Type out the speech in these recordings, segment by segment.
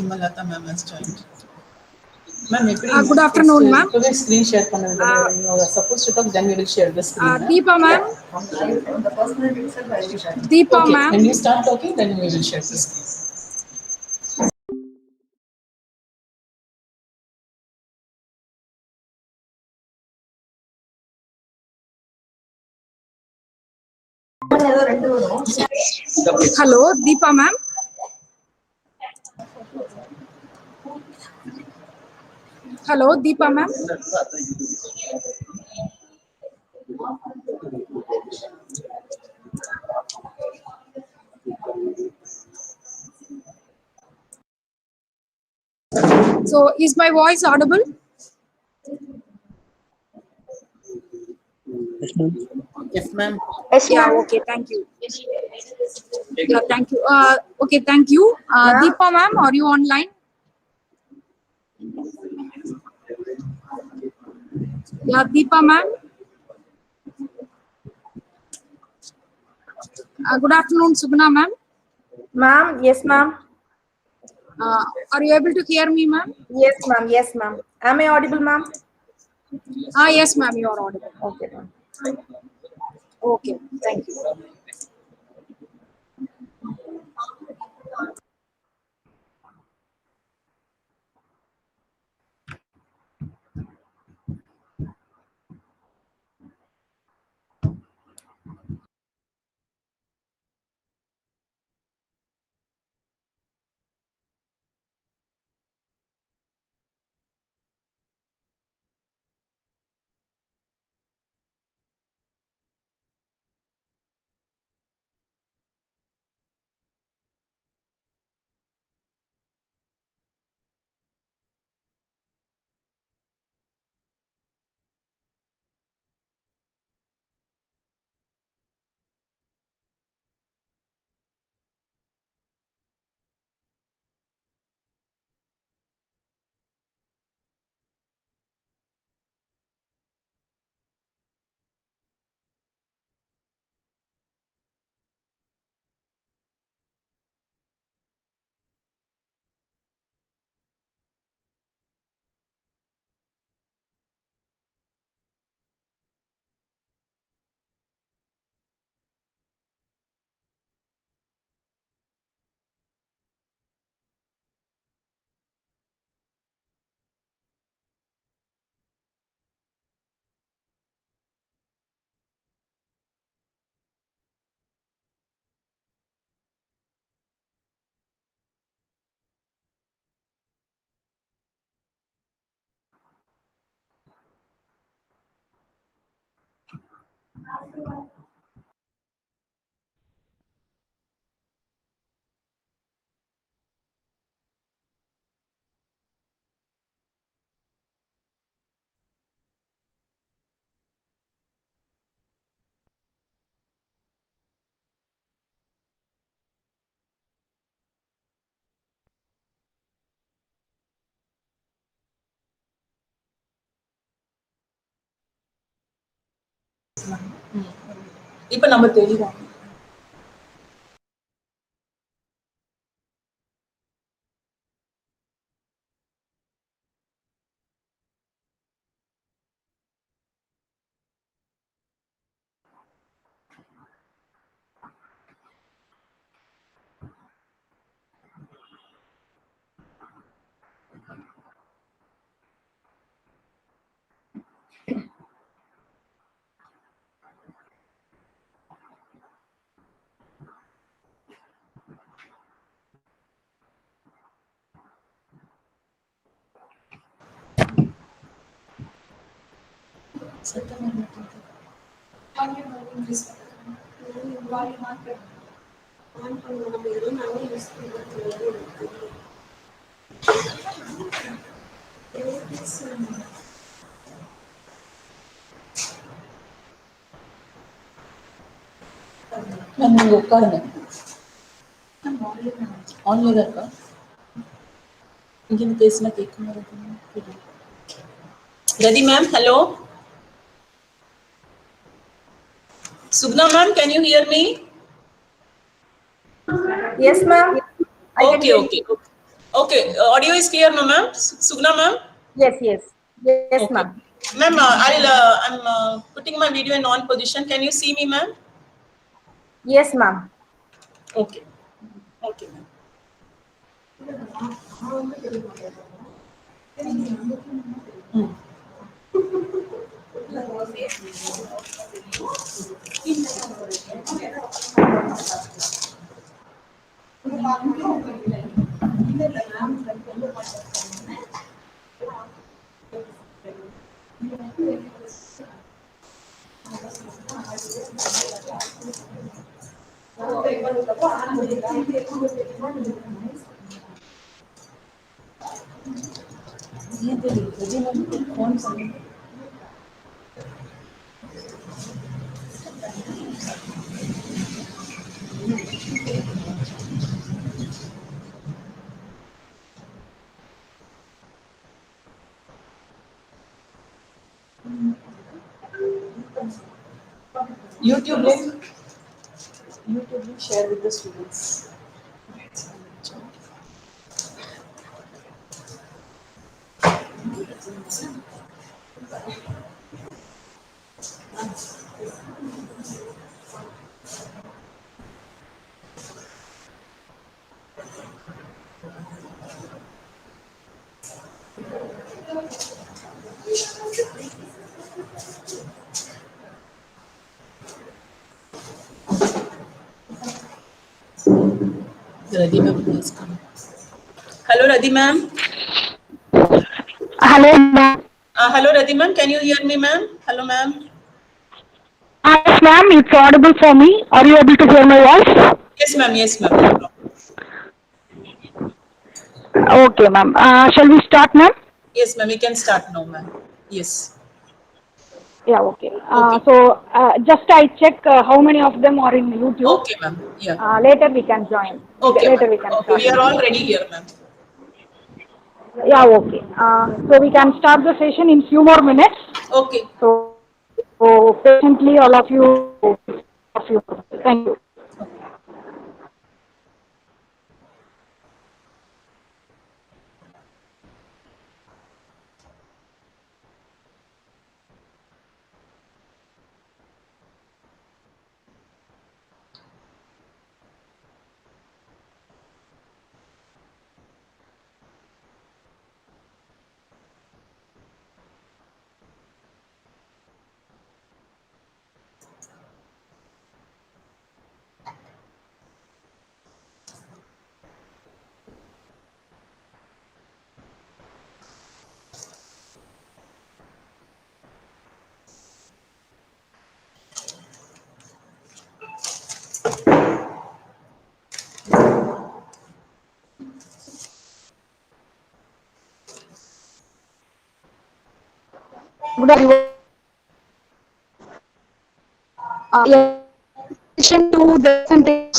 Malata ma'am has joined. Good afternoon, ma'am. Screen share you are supposed to talk, then we will share the screen. Deepa, ma'am. Deepa, Okay, ma'am. when you start talking, then we will share the screen. Hello, Deepa, ma'am. Hello, Deepa, ma'am. So, is my voice audible? Yes, ma'am. Yeah, okay, thank you. Yeah, thank you. Okay, thank you. Deepa, ma'am, are you online? Yeah, Deepa, ma'am. Good afternoon, Sugna, ma'am. Ma'am, yes, ma'am. Are you able to hear me, ma'am? Yes, ma'am. Yes, ma'am. Am I audible, ma'am? Yes, ma'am, you are audible. Okay, ma'am. Okay, thank you. இப்போ நம்ம தெளிவா நீங்க உட்காருங்க. ஆன்ல தான் இருக்கா? இங்கிருந்து பேசினா கேட்குமா? Radi ma'am, hello. Sugna ma'am, can you hear me? Yes, ma'am. Okay. Audio is clear, no ma'am? Sugna ma'am? Yes, yes. Yes, Okay. ma'am. Ma'am, I'm putting my video in on position. Can you see me, ma'am? Yes, ma'am. Okay. Okay, ma'am. YouTube link. YouTube link share with the students. Radhi ma'am has come. Hello, Radhi ma'am. Hello, ma'am. Hello, Radhi ma'am. Can you hear me, ma'am? Hello, ma'am. Yes, ma'am. It's audible for me. Are you able to hear my voice? Yes, ma'am. Yes, ma'am. No problem. Okay, ma'am. Shall we start, ma'am? Yes, ma'am. We can start now, ma'am. Yes. Yeah, okay. Okay. Just I check how many of them are in YouTube. Okay, ma'am. Yeah. Later we can join. Okay, ma'am. Later we can Okay, start. we are all ready here, ma'am. Yeah, okay. So we can start the session in few more minutes. Okay. So patiently, all of you. Thank you. Good afternoon. Yeah, addition to the percentage,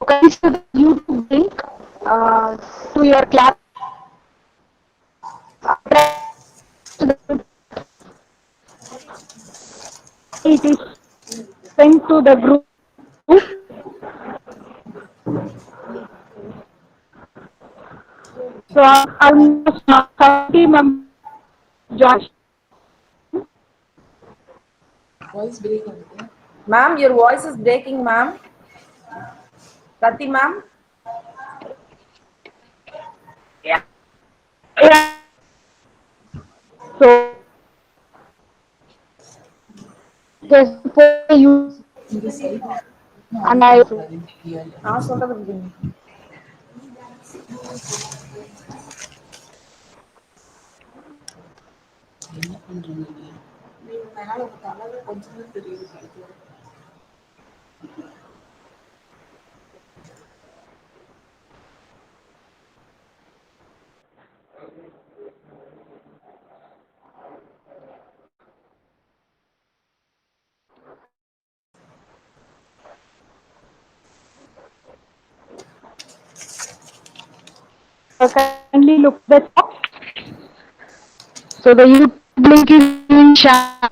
connect to the YouTube link to your class. It is sent to the group. So almost 30 members joined. Voice break on there. Ma'am, your voice is breaking, ma'am. Rati, ma'am. Yeah. So just for you and I. நான் சொல்றது புரியுது. என்ன பண்றீங்க? கொஞ்சம் தெரியுது. Kindly look at the top. So the YouTube link is in chat.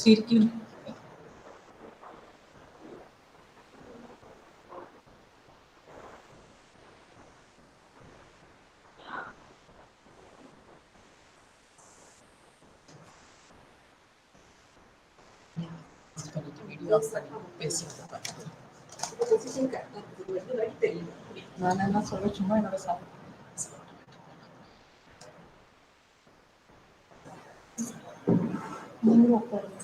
ശരിക്കും video of பண்ணி பேசிட்டு நான் என்ன சொல்ல சும்மா என்னோட சாப்பிட்டு நீங்களும் உட்காருங்க.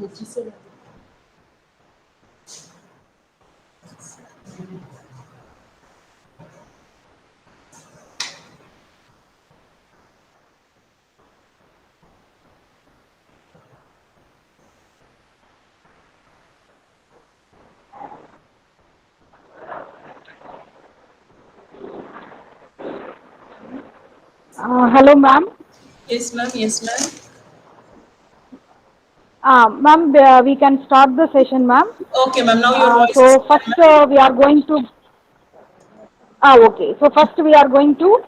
வெற்றி சொல்லுங்க. Hello, ma'am. Yes, ma'am. Yes, ma'am. Ma'am, we can start the session, ma'am. Okay, ma'am. Now your voice So is first we are going to. Okay. So first we are going to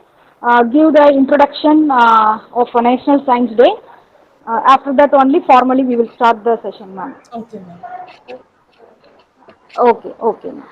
give the introduction of National Science Day. After that only formally we will start the session, ma'am. okay, ma'am. Okay. Okay, ma'am.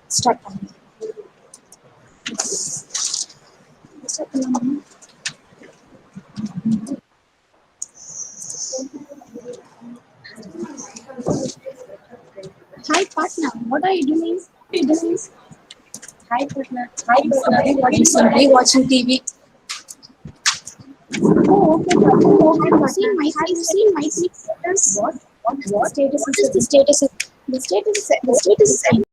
Start. Hi partner, what are you doing? Hi partner. Hi partner. Simply watching TV. Oh, okay. Have you seen my status? What? What status? What is the status? The status is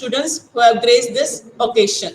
students who have graced this occasion.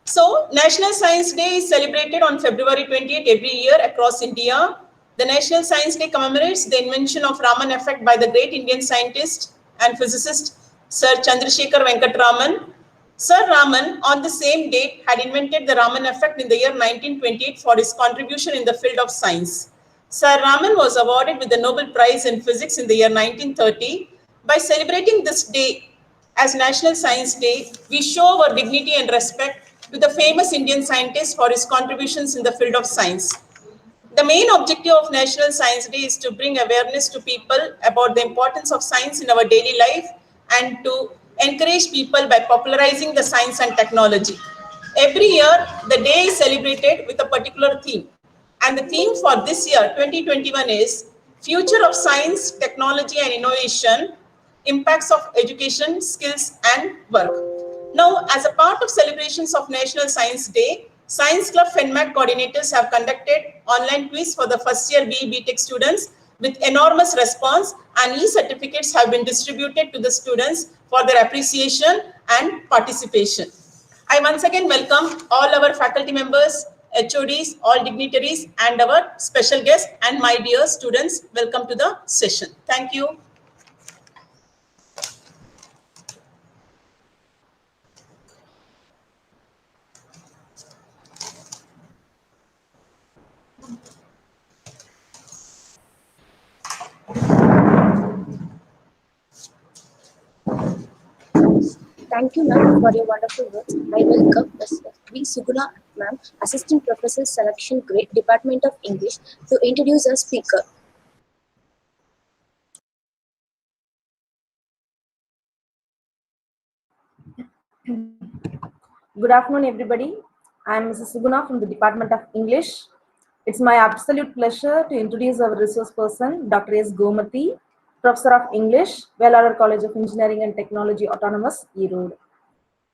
So, National Science Day is celebrated on February 28 every year across India. The National Science Day commemorates the invention of Raman effect by the great Indian scientist and physicist Sir Chandrasekhar Venkat Raman. Sir Raman, on the same date, had invented the Raman effect in the year 1928 for his contribution in the field of science. Sir Raman was awarded with the Nobel Prize in Physics in the year 1930. By celebrating this day as National Science Day, we show our dignity and respect to the famous Indian scientist for his contributions in the field of science. The main objective of National Science Day is to bring awareness to people about the importance of science in our daily life and to encourage people by popularizing the science and technology. Every year, the day is celebrated with a particular theme. And the theme for this year, 2021, is Future of Science, Technology and Innovation, Impacts of Education, Skills and Work. Now, as a part of celebrations of National Science Day, Science Club FENMAT coordinators have conducted online quiz for the first year BE BTech students with enormous response, and e-certificates have been distributed to the students for their appreciation and participation. I once again welcome all our faculty members, HODs, all dignitaries, and our special guests, and my dear students, welcome to the session. Thank you. Thank you, ma'am, for your wonderful words. I welcome Ms. V. Suguna, ma'am, Assistant Professor Selection Grade, Department of English, to introduce our speaker. Good afternoon, everybody. I am Mrs. Suguna from the Department of English. It's my absolute pleasure to introduce our resource person, Dr. S. Gomati, Professor of English, Vellalar College of Engineering and Technology, Autonomous, Erode.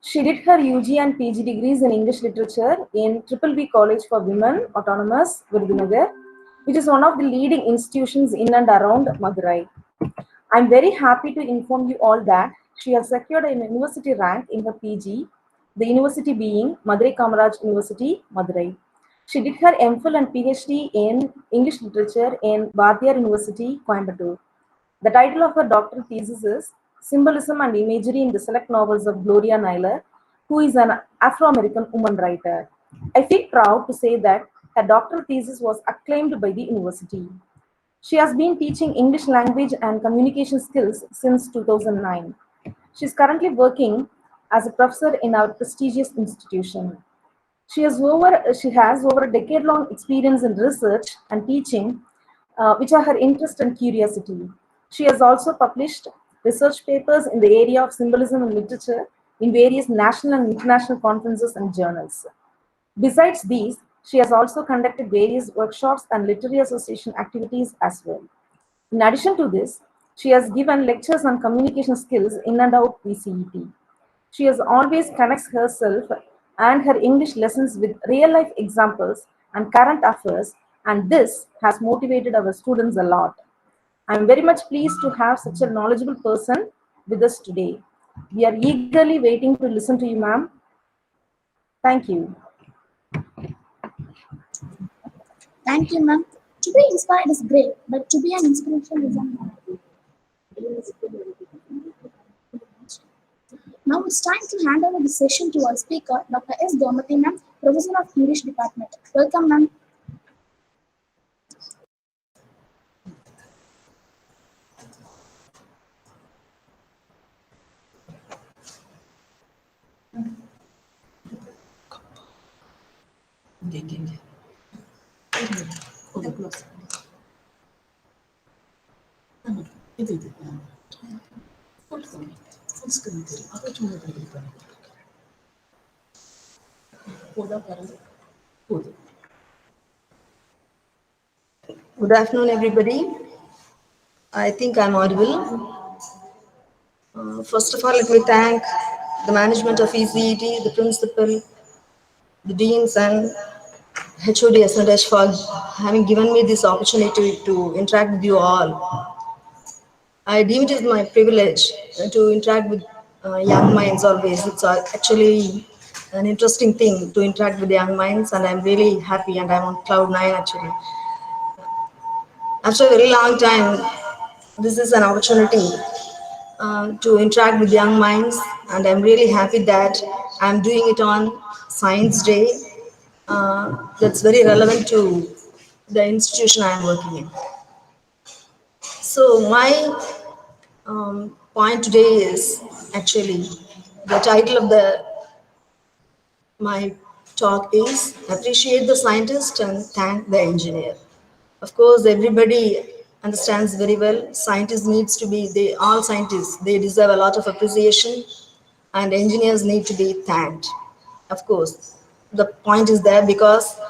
She did her UG and PG degrees in English Literature in B College for Women, Autonomous, Virudunagar, which is one of the leading institutions in and around Madurai. I'm very happy to inform you all that she has secured a university rank in her PG, the university being Madurai Kamaraj University, Madurai. She did her MPhil and PhD in English Literature in Bhattiyar University, Coimbatore. The title of her doctoral thesis is Symbolism and Imagery in the Select Novels of Gloria Naylor, who is an Afro-American woman writer. I feel proud to say that her doctoral thesis was acclaimed by the university. She has been teaching English language and communication skills since 2009. She is currently working as a professor in our prestigious institution. She has over a decade-long experience in research and teaching, which are her interest and curiosity. She has also published research papers in the area of symbolism and literature in various national and international conferences and journals. Besides these, she has also conducted various workshops and literary association activities as well. In addition to this, she has given lectures on communication skills in and out PCET. She has always connects herself and her English lessons with real life examples and current affairs, and this has motivated our students a lot. I am very much pleased to have such a knowledgeable person with us today. We are eagerly waiting to listen to you, ma'am. Thank you. Thank you, ma'am. To be inspired is great, but to be an inspiration is another. Now it's time to hand over the session to our speaker, Dr. S. Gomati, ma'am, Professor of English Department. Welcome, ma'am. Good afternoon, everybody. I think I'm audible. First of all, let me thank the management of ECET, the principal, the deans, and HOD SNH for having given me this opportunity to interact with you all. I deem it as my privilege to interact with young minds always. It's actually an interesting thing to interact with young minds, and I'm really happy and I'm on cloud nine actually. After a very long time, this is an opportunity to interact with young minds, and I'm really happy that I'm doing it on Science Day. That's very relevant to the institution I'm working in. So my point today is actually the title of the my talk is appreciate the scientist and thank the engineer. Of course, everybody understands very well scientists needs to be they all scientists they deserve a lot of appreciation and engineers need to be thanked. Of course, the point is there because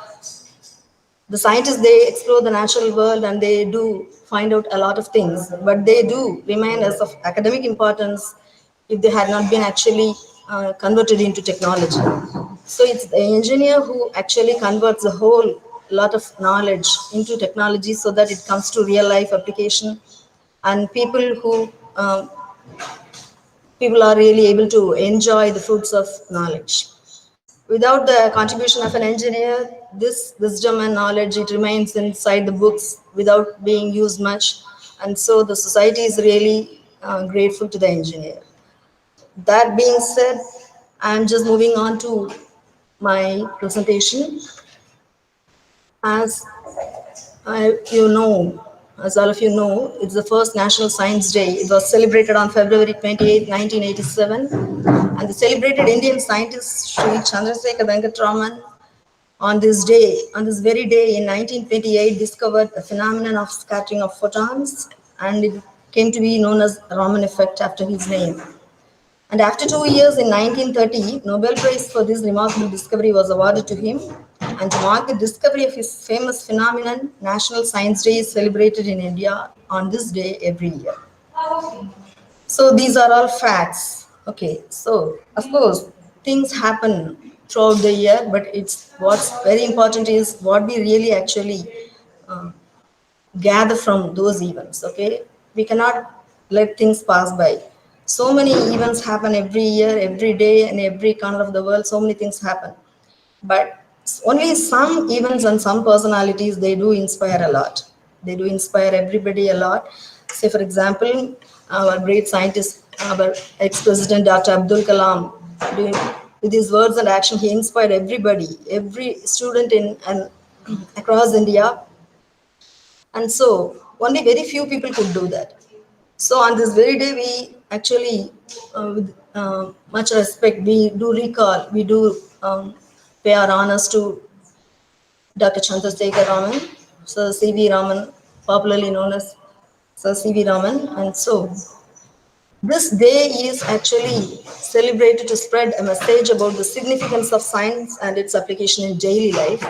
the scientists they explore the natural world and they do find out a lot of things, but they do remain as of academic importance if they had not been actually converted into technology. So it's the engineer who actually converts a whole lot of knowledge into technology so that it comes to real life application, and people are really able to enjoy the fruits of knowledge. Without the contribution of an engineer, this wisdom and knowledge it remains inside the books without being used much, and so the society is really grateful to the engineer. That being said, I'm just moving on to my presentation. As you know, as all of you know, it's the first National Science Day. It was celebrated on February 28, 1987, and the celebrated Indian scientist Sri Chandrasekhar Venkatraman on this very day in 1928, discovered a phenomenon of scattering of photons, and it came to be known as Raman effect after his name. And after 2 years in 1930, Nobel Prize for this remarkable discovery was awarded to him. And to mark the discovery of his famous phenomenon, National Science Day is celebrated in India on this day every year. So these are all facts. Okay, so of course things happen throughout the year, but it's what's very important is what we really actually uh, gather from those events. Okay, we cannot let things pass by. So many events happen every year, every day, in every corner of the world. So many things happen, but only some events and some personalities they do inspire a lot. They do inspire everybody a lot. Say for example, our great scientist, our ex-president Dr. Abdul Kalam, with his words and action he inspired everybody, every student in and across India, and so only very few people could do that. So on this very day, we actually, with much respect, we do recall, we do pay our honors to Dr. Chandrasekhar Raman, Sir C.V. Raman, popularly known as Sir C.V. Raman. And so this day is actually celebrated to spread a message about the significance of science and its application in daily life,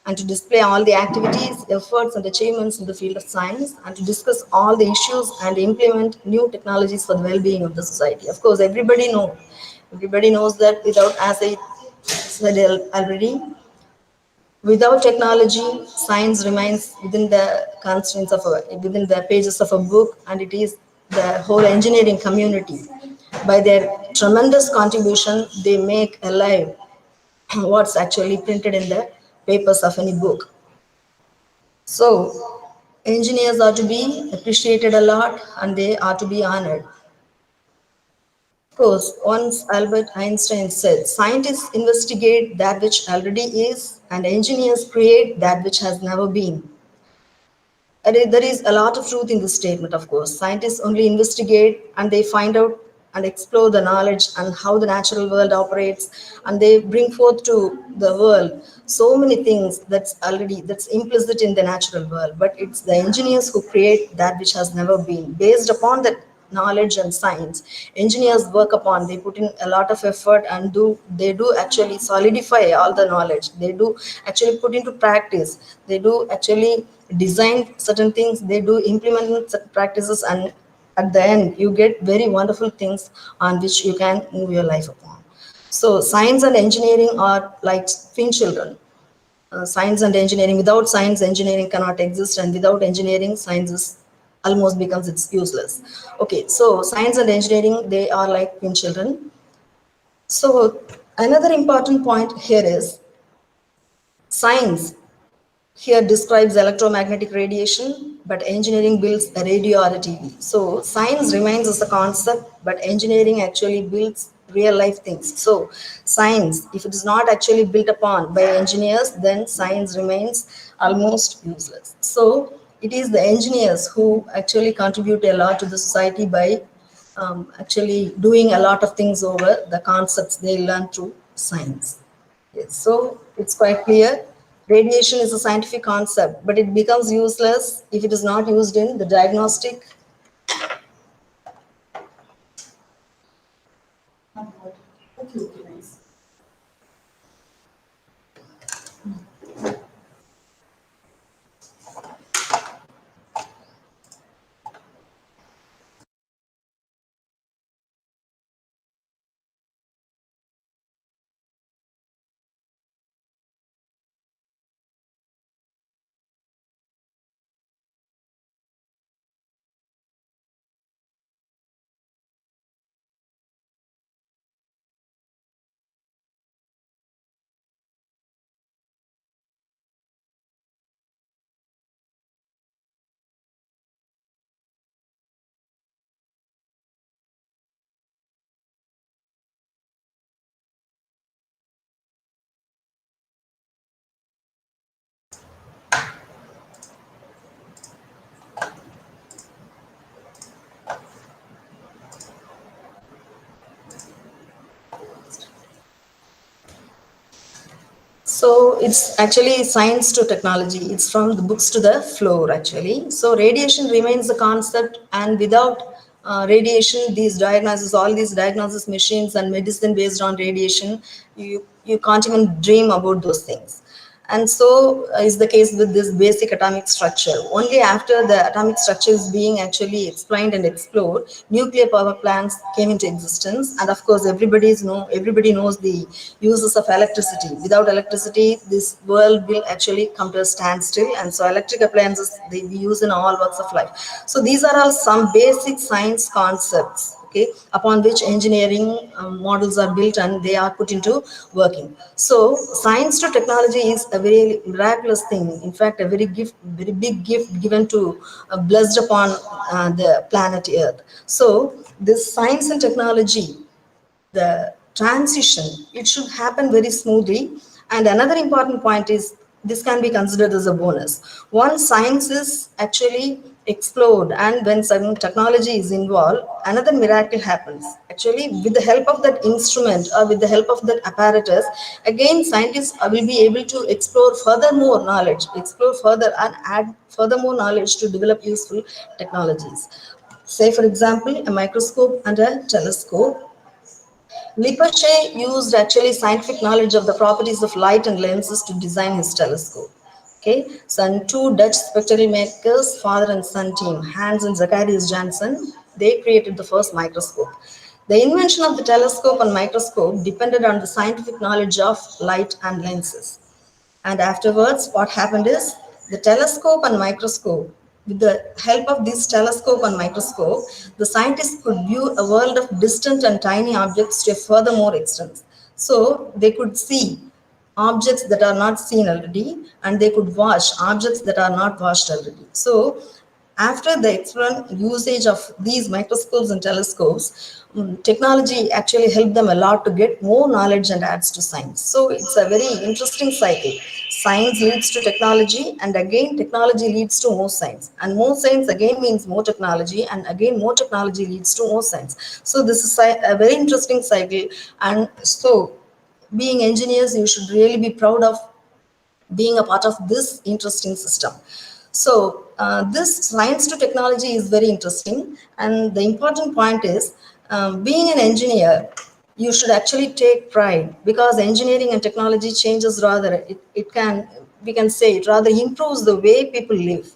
and to display all the activities, efforts, and achievements in the field of science, and to discuss all the issues and implement new technologies for the well-being of the society. Of course, everybody knows that without, as I said already, without technology, science remains within the constraints of within the pages of a book, and it is the whole engineering community. By their tremendous contribution, they make alive what's actually printed in the papers of any book. So, engineers are to be appreciated a lot and they are to be honored. Of course, once Albert Einstein said, scientists investigate that which already is, and engineers create that which has never been. There is a lot of truth in this statement, of course. Scientists only investigate and they find out and explore the knowledge and how the natural world operates, and they bring forth to the world so many things that's implicit in the natural world. But it's the engineers who create that which has never been. Based upon that knowledge and science, engineers work upon, they put in a lot of effort and they do actually solidify all the knowledge, they do actually put into practice, they do actually design certain things, they do implement certain practices, and at the end you get very wonderful things on which you can move your life upon. So science and engineering are like twin children. Science and engineering, without science engineering cannot exist, and without engineering science is almost becomes it's useless. Okay, so science and engineering, they are like twin children. So another important point here is science here describes electromagnetic radiation, but engineering builds a radio or a TV. So science remains as a concept, but engineering actually builds real life things. So science, if it is not actually built upon by engineers, then science remains almost useless. So it is the engineers who actually contribute a lot to the society by actually doing a lot of things over the concepts they learn through science. Yes, so it's quite clear. Radiation is a scientific concept, but it becomes useless if it is not used in the diagnostic. Okay, okay, nice. So it's actually science to technology. It's from the books to the floor, actually. So radiation remains the concept, and without radiation, all these diagnosis machines and medicine based on radiation, you can't even dream about those things. And so is the case with this basic atomic structure. Only after the atomic structure is being actually explained and explored, nuclear power plants came into existence. And of course, everybody knows the uses of electricity. Without electricity, this world will actually come to a standstill. And so electric appliances, we use in all walks of life. So these are all some basic science concepts, okay, upon which engineering models are built and they are put into working. So science to technology is a very miraculous thing. In fact, a very big gift given to, blessed upon the planet Earth. So this science and technology, the transition, it should happen very smoothly. And another important point is this can be considered as a bonus. Once science is actually explored and when some technology is involved, another miracle happens. Actually, with the help of that instrument or with the help of that apparatus, again, scientists will be able to explore further more knowledge, explore further and add further more knowledge to develop useful technologies. Say, for example, a microscope and a telescope. Lippershey used actually scientific knowledge of the properties of light and lenses to design his telescope. Okay, so and two Dutch spectacle makers, father and son team, Hans and Zacharias Janssen, they created the first microscope. The invention of the telescope and microscope depended on the scientific knowledge of light and lenses. And afterwards, what happened is the telescope and microscope, with the help of this telescope and microscope, the scientists could view a world of distant and tiny objects to a furthermore extent. So they could see objects that are not seen already, and they could watch objects that are not watched already. So after the excellent usage of these microscopes and telescopes, technology actually helped them a lot to get more knowledge and adds to science. So it's a very interesting cycle. Science leads to technology, and again, technology leads to more science. And more science again means more technology, and again, more technology leads to more science. So this is a very interesting cycle. And so, being engineers, you should really be proud of being a part of this interesting system. So this science to technology is very interesting, and the important point is being an engineer, you should actually take pride because engineering and technology changes rather it can we can say it rather improves the way people live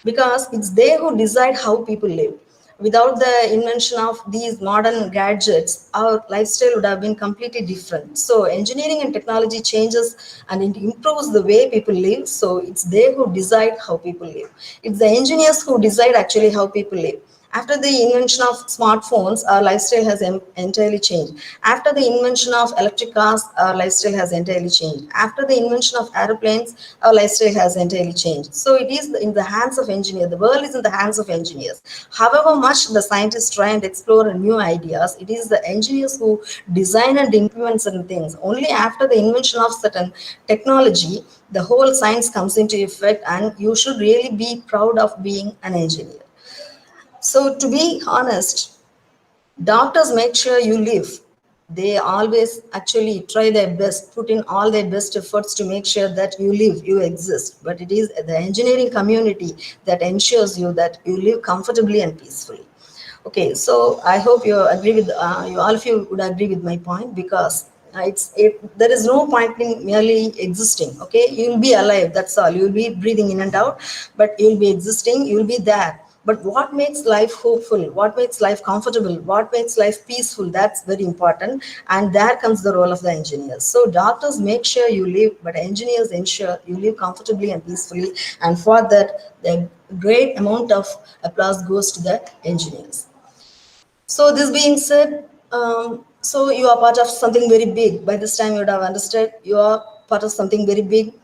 because it's they who decide how people live. Without the invention of these modern gadgets, our lifestyle would have been completely different. So engineering and technology changes and it improves the way people live. So it's they who decide how people live. It's the engineers who decide actually how people live. After the invention of smartphones, our lifestyle has entirely changed. After the invention of electric cars, our lifestyle has entirely changed. After the invention of aeroplanes, our lifestyle has entirely changed. So it is in the hands of engineers. The world is in the hands of engineers. However much the scientists try and explore new ideas, it is the engineers who design and implement certain things. Only after the invention of certain technology, the whole science comes into effect, and you should really be proud of being an engineer. So, to be honest, doctors make sure you live. They always actually try their best, put in all their best efforts to make sure that you live, you exist. But it is the engineering community that ensures you that you live comfortably and peacefully. Okay, so I hope you agree with you. All of you would agree with my point, because there is no point in merely existing. Okay, you will be alive. That's all. You will be breathing in and out, but you will be existing. You will be there. But what makes life hopeful? What makes life comfortable? What makes life peaceful? That's very important. And there comes the role of the engineers. So doctors make sure you live, but engineers ensure you live comfortably and peacefully. And for that, the great amount of applause goes to the engineers. So this being said, so you are part of something very big. By this time, you would have understood you are part of something very big.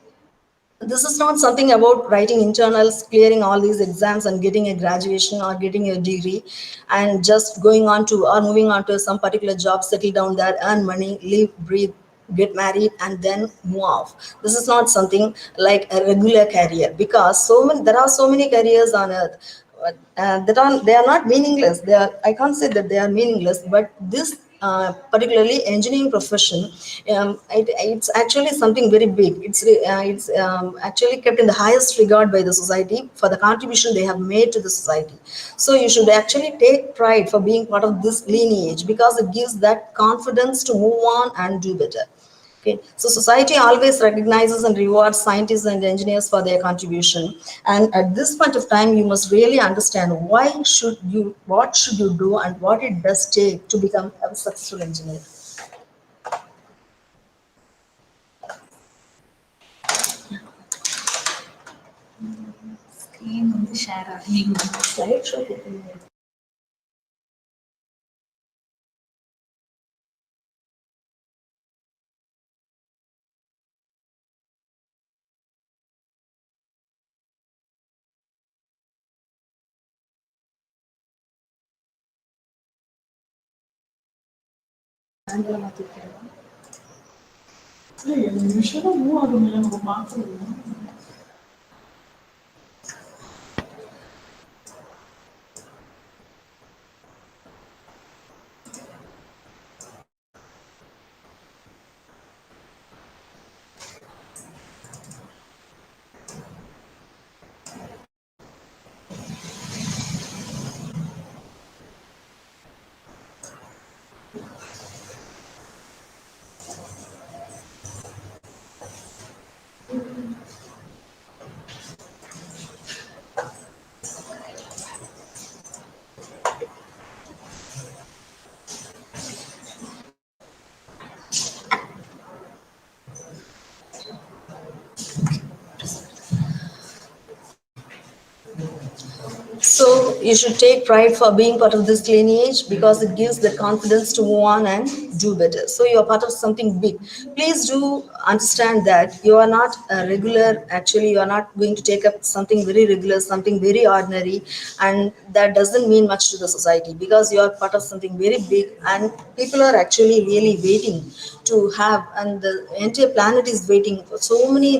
This is not something about writing internals, clearing all these exams and getting a graduation or getting a degree and just going on to or moving on to some particular job, settle down there, earn money, live, breathe, get married, and then move off. This is not something like a regular career, because there are so many careers on earth they are not meaningless. I can't say that they are meaningless, but this particularly engineering profession, it's actually something very big. It's actually kept in the highest regard by the society for the contribution they have made to the society. So you should actually take pride for being part of this lineage, because it gives that confidence to move on and do better. Okay, so society always recognizes and rewards scientists and engineers for their contribution. And at this point of time, you must really understand what should you do, and what it does take to become a successful engineer. Slide show. ನಿಮಿಷನೂ move ಆಗೋದಿಲ್ಲ ನಾವು ಮಾತಾಡೋದು. So you should take pride for being part of this lineage, because it gives the confidence to move on and do better. So you are part of something big. Please do understand that you are not a regular, actually you are not going to take up something very regular, something very ordinary, and that doesn't mean much to the society, because you are part of something very big, and people are actually really waiting to have, and the entire planet is waiting for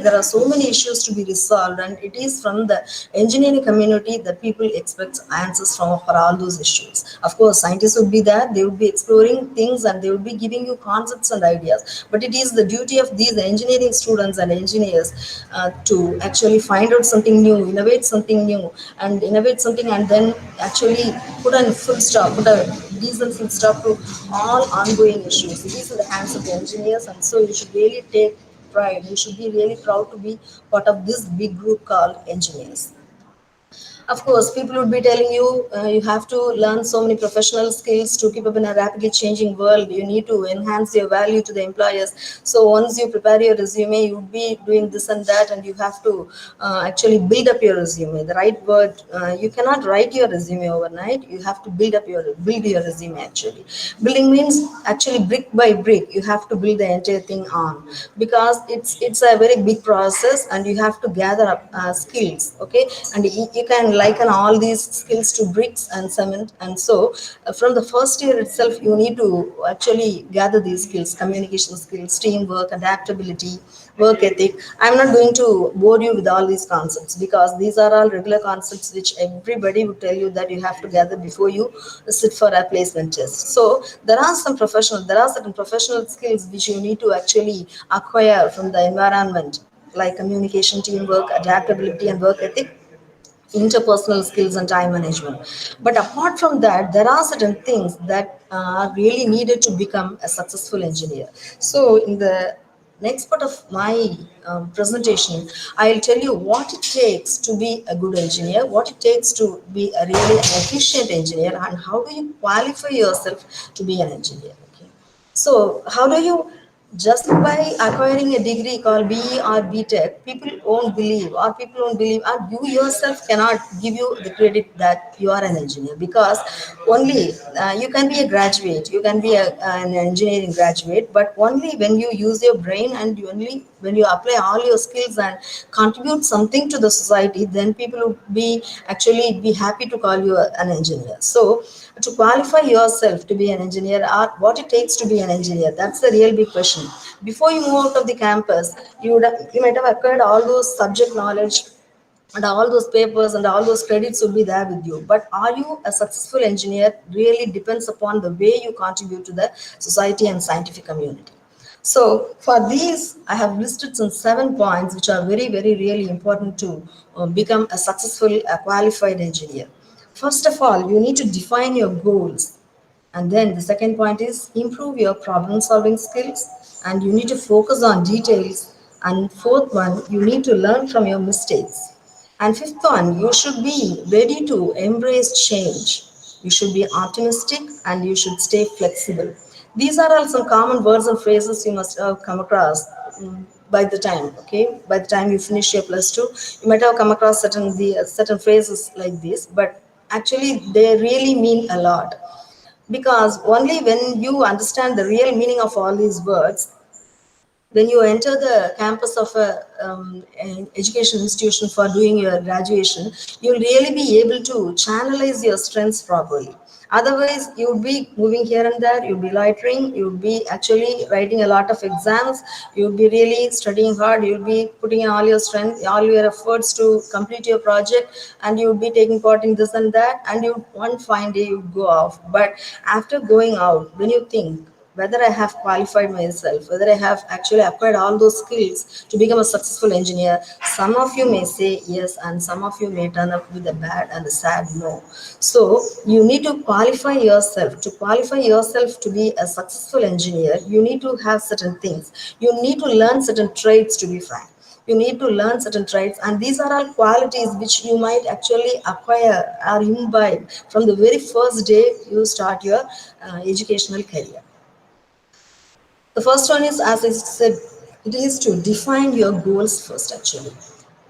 there are so many issues to be resolved, and it is from the engineering community that people expect answers from for all those issues. Of course, scientists would be there, they would be exploring things, and they would be giving you concepts and ideas, but it is the duty of these engineering students and engineers to actually find out something new, innovate something, and then actually put a decent full stop to all ongoing issues. It is in the hands of the engineers, and so you should really take pride. You should be really proud to be part of this big group called engineers. Of course, people would be telling you you have to learn so many professional skills to keep up in a rapidly changing world. You need to enhance your value to the employers. So once you prepare your resume, you would be doing this and that, and you have to actually build up your resume. The right word. You cannot write your resume overnight. You have to build your resume actually. Building means actually brick by brick. You have to build the entire thing on, because it's a very big process, and you have to gather up skills. Okay, and you can liken all these skills to bricks and cement, and so from the first year itself you need to actually gather these skills: communication skills, teamwork, adaptability, work ethic. I'm not going to bore you with all these concepts, because these are all regular concepts which everybody would tell you that you have to gather before you sit for a placement test. So there are certain professional skills which you need to actually acquire from the environment, like communication, teamwork, adaptability, and work ethic, interpersonal skills, and time management. But apart from that, there are certain things that are really needed to become a successful engineer. So in the next part of my presentation, I'll tell you what it takes to be a good engineer, what it takes to be a really efficient engineer, and how do you qualify yourself to be an engineer. Okay. So, how do you, just by acquiring a degree called BE or BTech, people won't believe, and you yourself cannot give you the credit that you are an engineer, because only you can be a graduate, you can be an engineering graduate, but only when you use your brain, and only when you apply all your skills and contribute something to the society, then people will be actually be happy to call you an engineer. So to qualify yourself to be an engineer, or what it takes to be an engineer, that's the real big question. Before you move out of the campus, you might have acquired all those subject knowledge, and all those papers and all those credits will be there with you, but are you a successful engineer really depends upon the way you contribute to the society and scientific community. So for these, I have listed some 7 points which are very, very, really important to become a successful, qualified engineer. First of all, you need to define your goals. And then the second point is improve your problem solving skills, and you need to focus on details. And fourth one, you need to learn from your mistakes. And fifth one, you should be ready to embrace change. You should be optimistic, and you should stay flexible. These are all some common words and phrases you must have come across by the time, okay? By the time you finish your plus two, you might have come across certain phrases like this, but actually they really mean a lot, because only when you understand the real meaning of all these words, when you enter the campus of an education institution for doing your graduation, you'll really be able to channelize your strengths properly. Otherwise, you would be moving here and there, you'd be loitering, you'd be actually writing a lot of exams, you'd be really studying hard, you'd be putting in all your strength, all your efforts to complete your project, and you'd be taking part in this and that, and you one fine day you'd go off. But after going out, when you think whether I have qualified myself, whether I have actually acquired all those skills to become a successful engineer, some of you may say yes, and some of you may turn up with a bad and a sad no. So you need to qualify yourself. To qualify yourself to be a successful engineer, you need to have certain things. You need to learn certain traits, to be frank. You need to learn certain traits, and these are all qualities which you might actually acquire or imbibe from the very first day you start your educational career. The first one is, as I said, it is to define your goals first, actually.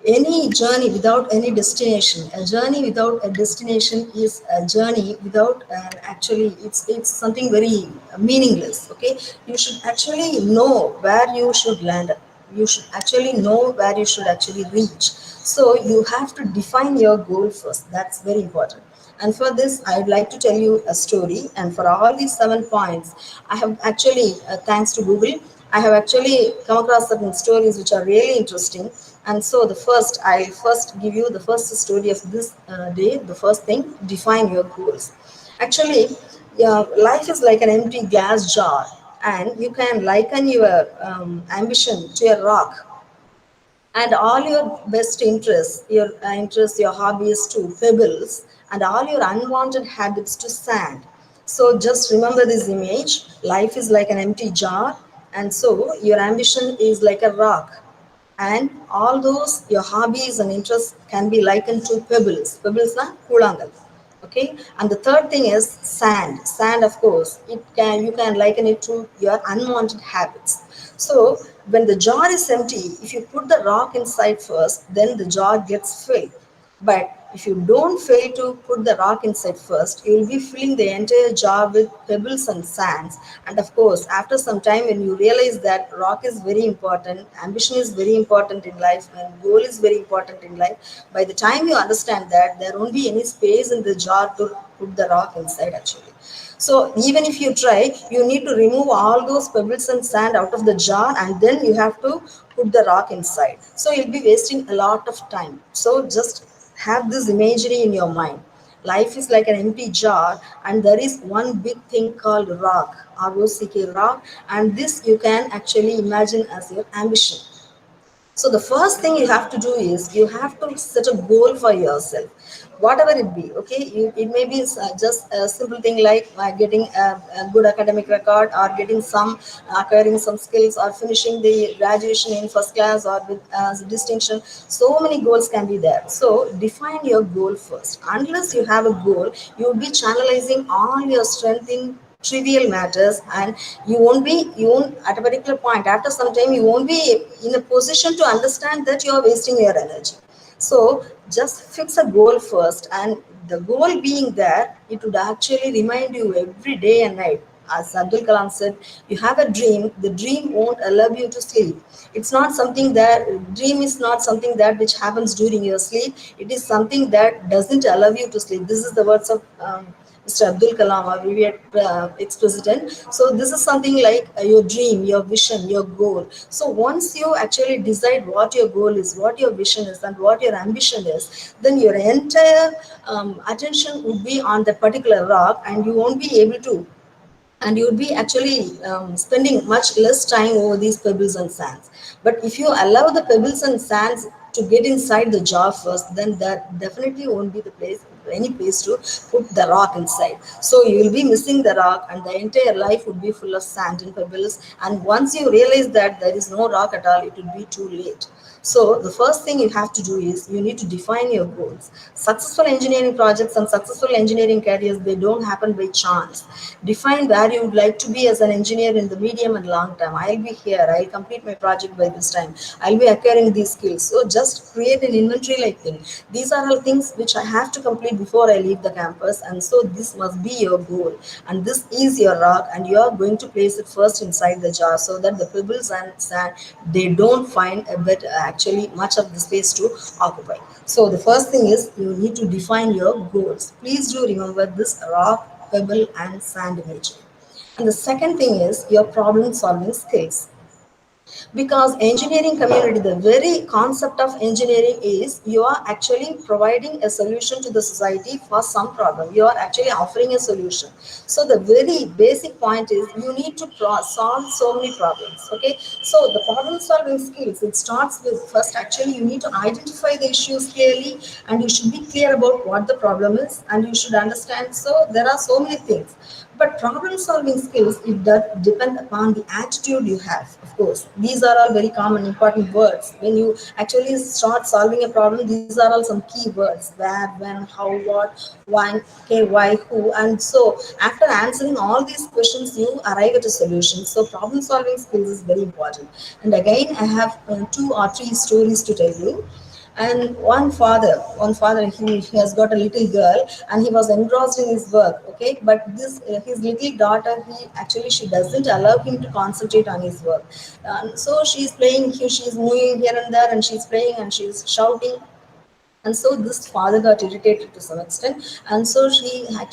Any journey without any destination, a journey without a destination is a journey without actually, it's something very meaningless, okay? You should actually know where you should land. You should actually know where you should actually reach. So you have to define your goal first. That's very important. And for this, I would like to tell you a story. And for all these 7 points, I have actually, thanks to Google, I have actually come across certain stories which are really interesting. And so I'll first give you the first story of this day. The first thing, define your goals. Actually, yeah, life is like an empty glass jar, and you can liken your ambition to a rock, and all your best interests, your hobbies to pebbles, and all your unwanted habits to sand. So just remember this image: life is like an empty jar, and so your ambition is like a rock, and all those your hobbies and interests can be likened to pebbles. Pebbles na kulangal. Okay, and the third thing is sand. Sand, of course, you can liken it to your unwanted habits. So when the jar is empty, if you put the rock inside first, then the jar gets filled. But if you don't fail to put the rock inside first, you will be filling the entire jar with pebbles and sands. And of course, after some time, when you realize that rock is very important, ambition is very important in life, and goal is very important in life, by the time you understand that, there won't be any space in the jar to put the rock inside actually. So even if you try, you need to remove all those pebbles and sand out of the jar, and then you have to put the rock inside. So you'll be wasting a lot of time. So just have this imagery in your mind. Life is like an empty jar, and there is one big thing called rock, R-O-C-K, rock, and this you can actually imagine as your ambition. So the first thing you have to do is you have to set a goal for yourself, whatever it be. Okay, it may be just a simple thing like getting a good academic record, or getting some acquiring some skills, or finishing the graduation in first class or with distinction. So many goals can be there. So define your goal first. Unless you have a goal, you will be channelizing all your strength in trivial matters, and you won't at a particular point, after some time, you won't be in a position to understand that you are wasting your energy. So just fix a goal first, and the goal being there, it would actually remind you every day and night. As Abdul Kalam said, you have a dream, the dream won't allow you to sleep. It's not something that, dream is not something that which happens during your sleep, it is something that doesn't allow you to sleep. This is the words of Mr. Abdul Kalam, our revered ex-president. So this is something like your dream, your vision, your goal. So once you actually decide what your goal is, what your vision is, and what your ambition is, then your entire attention would be on that particular rock, and you won't be able to, and you would be actually spending much less time over these pebbles and sands. But if you allow the pebbles and sands to get inside the jar first, then that definitely won't be the place, any place to put the rock inside. So you will be missing the rock, and the entire life would be full of sand and pebbles. And once you realize that there is no rock at all, it would be too late. So the first thing you have to do is you need to define your goals. Successful engineering projects and successful engineering careers, they don't happen by chance. Define where you would like to be as an engineer in the medium and long term. I'll be here, I'll complete my project by this time, I'll be acquiring these skills. So just create an inventory like thing. These are all things which I have to complete before I leave the campus, and so this must be your goal. And this is your rock, and you are going to place it first inside the jar, so that the pebbles and sand, they don't find a bit actually much of the space to occupy. So the first thing is you need to define your goals. Please do remember this rock, pebble, and sand imagery. And the second thing is your problem solving skills. Because engineering community, the very concept of engineering is you are actually providing a solution to the society for some problem. You are actually offering a solution. So the very basic point is you need to solve so many problems. Okay, so the problem solving skills, it starts with first actually you need to identify the issues clearly, and you should be clear about what the problem is, and you should understand. So there are so many things, but problem solving skills, it does depend upon the attitude you have. Of course, these are all very common, important words. When you actually start solving a problem, these are all some key words: where, when, how, what, why, okay, why, who. And so, after answering all these questions, you arrive at a solution. So, problem solving skills is very important. And again, I have two or three stories to tell you. And one father, he has got a little girl, and he was engrossed in his work. Okay, but this his little daughter, he actually, she doesn't allow him to concentrate on his work. So she's playing, she's moving here and there, and she's playing, and she's shouting. And so this father got irritated to some extent, and so he had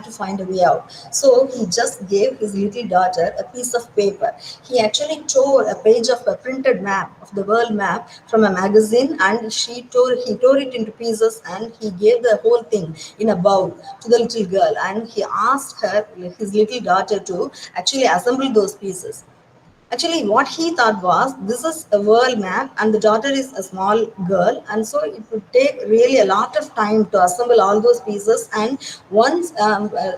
to find a way out. So he just gave his little daughter a piece of paper. He actually tore a page of a printed map of the world map from a magazine, and he tore it into pieces, and he gave the whole thing in a bowl to the little girl, and he asked her, his little daughter, to actually assemble those pieces. Actually, what he thought was this is a world map, and the daughter is a small girl, and so it would take really a lot of time to assemble all those pieces. And once,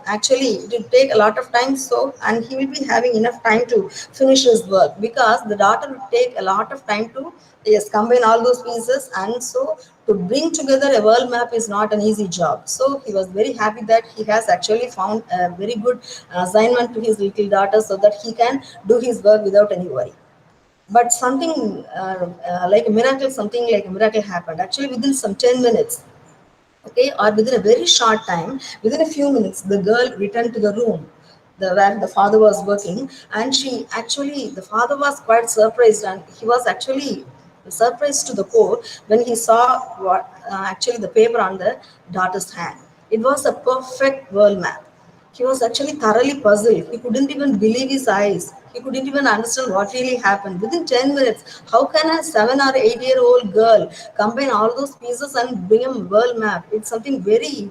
actually, it would take a lot of time. So, and he will be having enough time to finish his work because the daughter would take a lot of time to, yes, combine all those pieces. And so to bring together a world map is not an easy job. So he was very happy that he has actually found a very good assignment to his little daughter so that he can do his work without any worry. But something like a miracle, something like a miracle happened. Actually, within some 10 minutes, okay, or within a very short time, within a few minutes, the girl returned to the room where the father was working. And she actually, the father was quite surprised, and he was actually surprised to the core when he saw what actually the paper on the daughter's hand. It was a perfect world map. He was actually thoroughly puzzled. He couldn't even believe his eyes. He couldn't even understand what really happened. Within 10 minutes, how can a 7 or 8 year old girl combine all those pieces and bring a world map? It's something very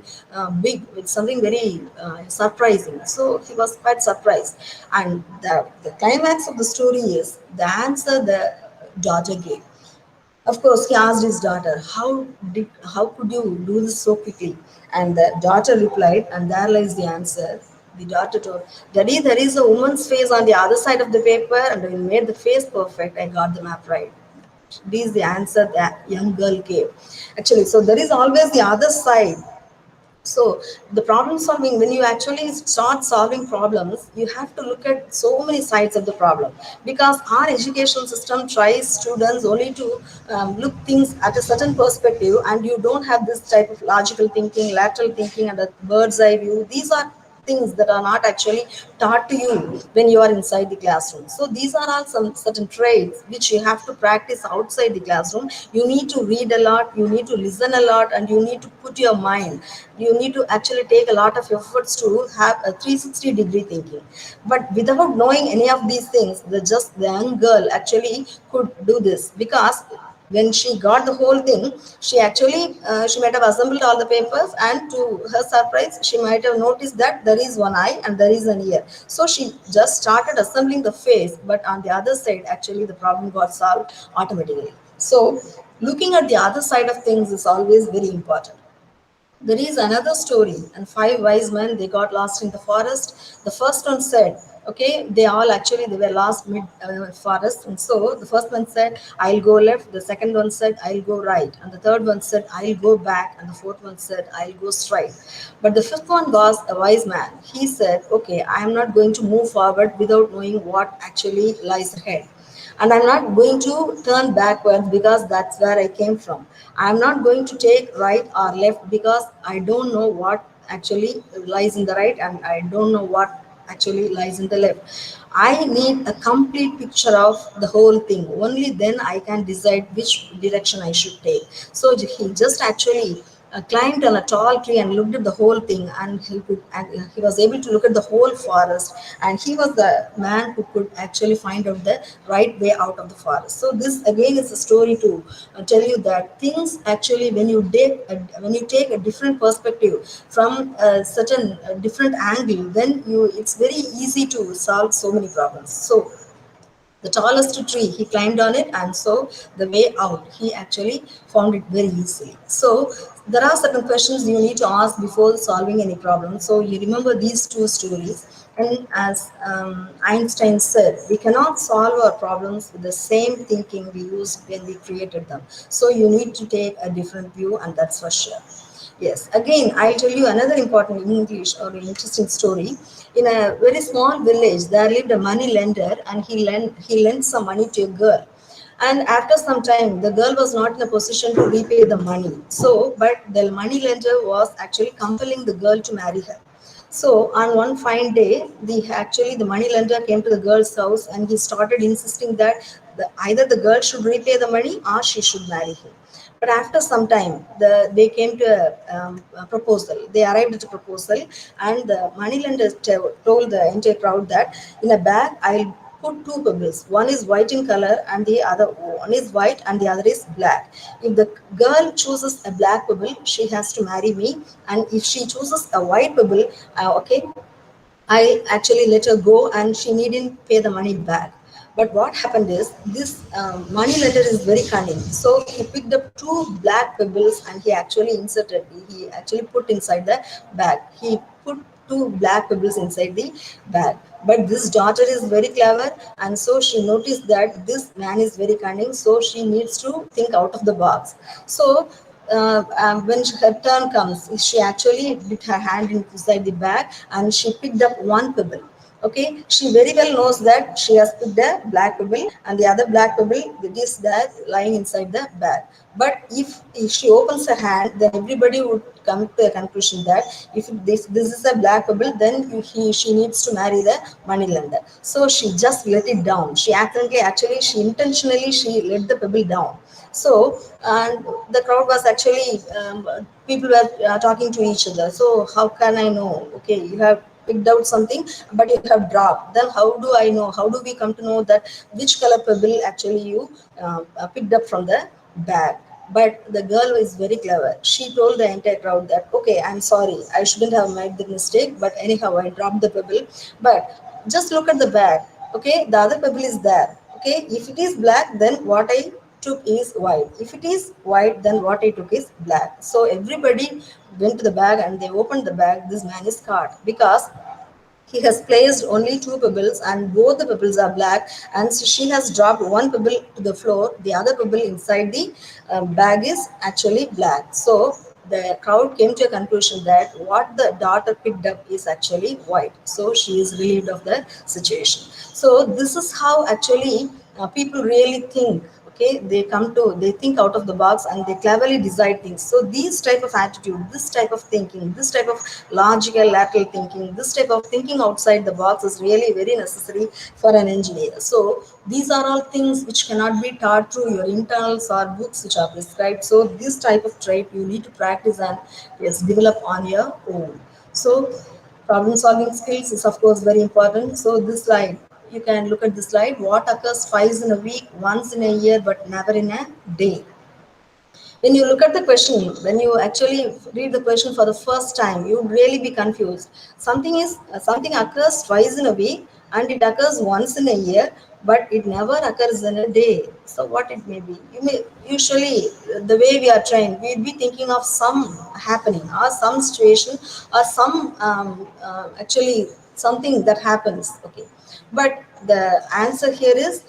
big. It's something very surprising. So he was quite surprised. And the climax of the story is the answer the daughter gave. Of course, he asked his daughter, how could you do this so quickly? And the daughter replied, and there lies the answer. The daughter told, Daddy, there is a woman's face on the other side of the paper, and we made the face perfect. I got the map right. This is the answer that young girl gave. Actually, so there is always the other side. So the problem solving, when you actually start solving problems, you have to look at so many sides of the problem, because our education system tries students only to look things at a certain perspective, and you don't have this type of logical thinking, lateral thinking, and a bird's eye view. These are things that are not actually taught to you when you are inside the classroom. So these are all some certain traits which you have to practice outside the classroom. You need to read a lot, you need to listen a lot, and you need to put your mind. You need to actually take a lot of efforts to have a 360-degree thinking. But without knowing any of these things, the young girl actually could do this, because when she got the whole thing, she actually she might have assembled all the papers, and to her surprise, she might have noticed that there is one eye and there is an ear. So she just started assembling the face, but on the other side, actually the problem got solved automatically. So looking at the other side of things is always very important. There is another story, and five wise men, they got lost in the forest. The first one said, okay, they all actually they were lost mid forest, and so the first one said, I'll go left. The second one said, I'll go right, and the third one said, I'll go back, and the fourth one said, I'll go straight. But the fifth one was a wise man. He said, okay, I am not going to move forward without knowing what actually lies ahead. And I'm not going to turn backwards because that's where I came from. I'm not going to take right or left because I don't know what actually lies in the right, and I don't know what actually lies in the left. I need a complete picture of the whole thing. Only then I can decide which direction I should take. So he just actually climbed on a tall tree and looked at the whole thing, and he was able to look at the whole forest, and he was the man who could actually find out the right way out of the forest. So this again is a story to tell you that things actually, when you take a different perspective from such a different angle, then you it's very easy to solve so many problems. So the tallest tree, he climbed on it, and so the way out, he actually found it very easily. So there are certain questions you need to ask before solving any problem. So you remember these two stories. And as Einstein said, we cannot solve our problems with the same thinking we used when we created them. So you need to take a different view, and that's for sure. Yes, again, I'll tell you another important English or interesting story. In a very small village, there lived a money lender, and he lent some money to a girl. And after some time, the girl was not in a position to repay the money. So, but the money lender was actually compelling the girl to marry her. So on one fine day, the money lender came to the girl's house, and he started insisting that either the girl should repay the money or she should marry him. But after some time, they came to a proposal. They arrived at a proposal, and the moneylender told the entire crowd that in a bag I'll put two pebbles. One is white in color, and the other one is white, and the other is black. If the girl chooses a black pebble, she has to marry me, and if she chooses a white pebble, okay, I actually let her go, and she needn't pay the money back. But what happened is this money lender is very cunning. So he picked up two black pebbles and he actually inserted. He actually put inside the bag. He put two black pebbles inside the bag. But this daughter is very clever, and so she noticed that this man is very cunning. So she needs to think out of the box. So when her turn comes, she actually dipped her hand inside the bag and she picked up one pebble. Okay, she very well knows that she has picked a black pebble and the other black pebble that is there lying inside the bag. But if she opens her hand, then everybody would come to the conclusion that if this is a black pebble, then she needs to marry the money lender. So she just let it down. She accidentally, actually, she intentionally she let the pebble down. So, and the crowd was actually, people were talking to each other. So, how can I know? Okay, you have picked out something, but you have dropped. Then, how do I know? How do we come to know that which color pebble actually you picked up from the bag? But the girl is very clever. She told the entire crowd that, okay, I'm sorry, I shouldn't have made the mistake, but anyhow, I dropped the pebble. But just look at the bag. Okay, the other pebble is there. Okay, if it is black, then what I took is white. If it is white, then what I took is black. So everybody went to the bag and they opened the bag. This man is caught because he has placed only two pebbles and both the pebbles are black, and so she has dropped one pebble to the floor. The other pebble inside the bag is actually black. So the crowd came to a conclusion that what the daughter picked up is actually white. So she is relieved of the situation. So this is how actually people really think. Okay, they think out of the box and they cleverly decide things. So these type of attitude, this type of thinking, this type of logical lateral thinking, this type of thinking outside the box is really very necessary for an engineer. So these are all things which cannot be taught through your internals or books which are prescribed. So this type of trait you need to practice and yes, develop on your own. So problem solving skills is of course very important. So this slide, you can look at this slide. What occurs twice in a week, once in a year, but never in a day? When you look at the question, when you actually read the question for the first time, you would really be confused. Something occurs twice in a week and it occurs once in a year, but it never occurs in a day. So what it may be? You may usually the way we are trained, we'd be thinking of some happening or some situation or some actually something that happens. Okay, but the answer here is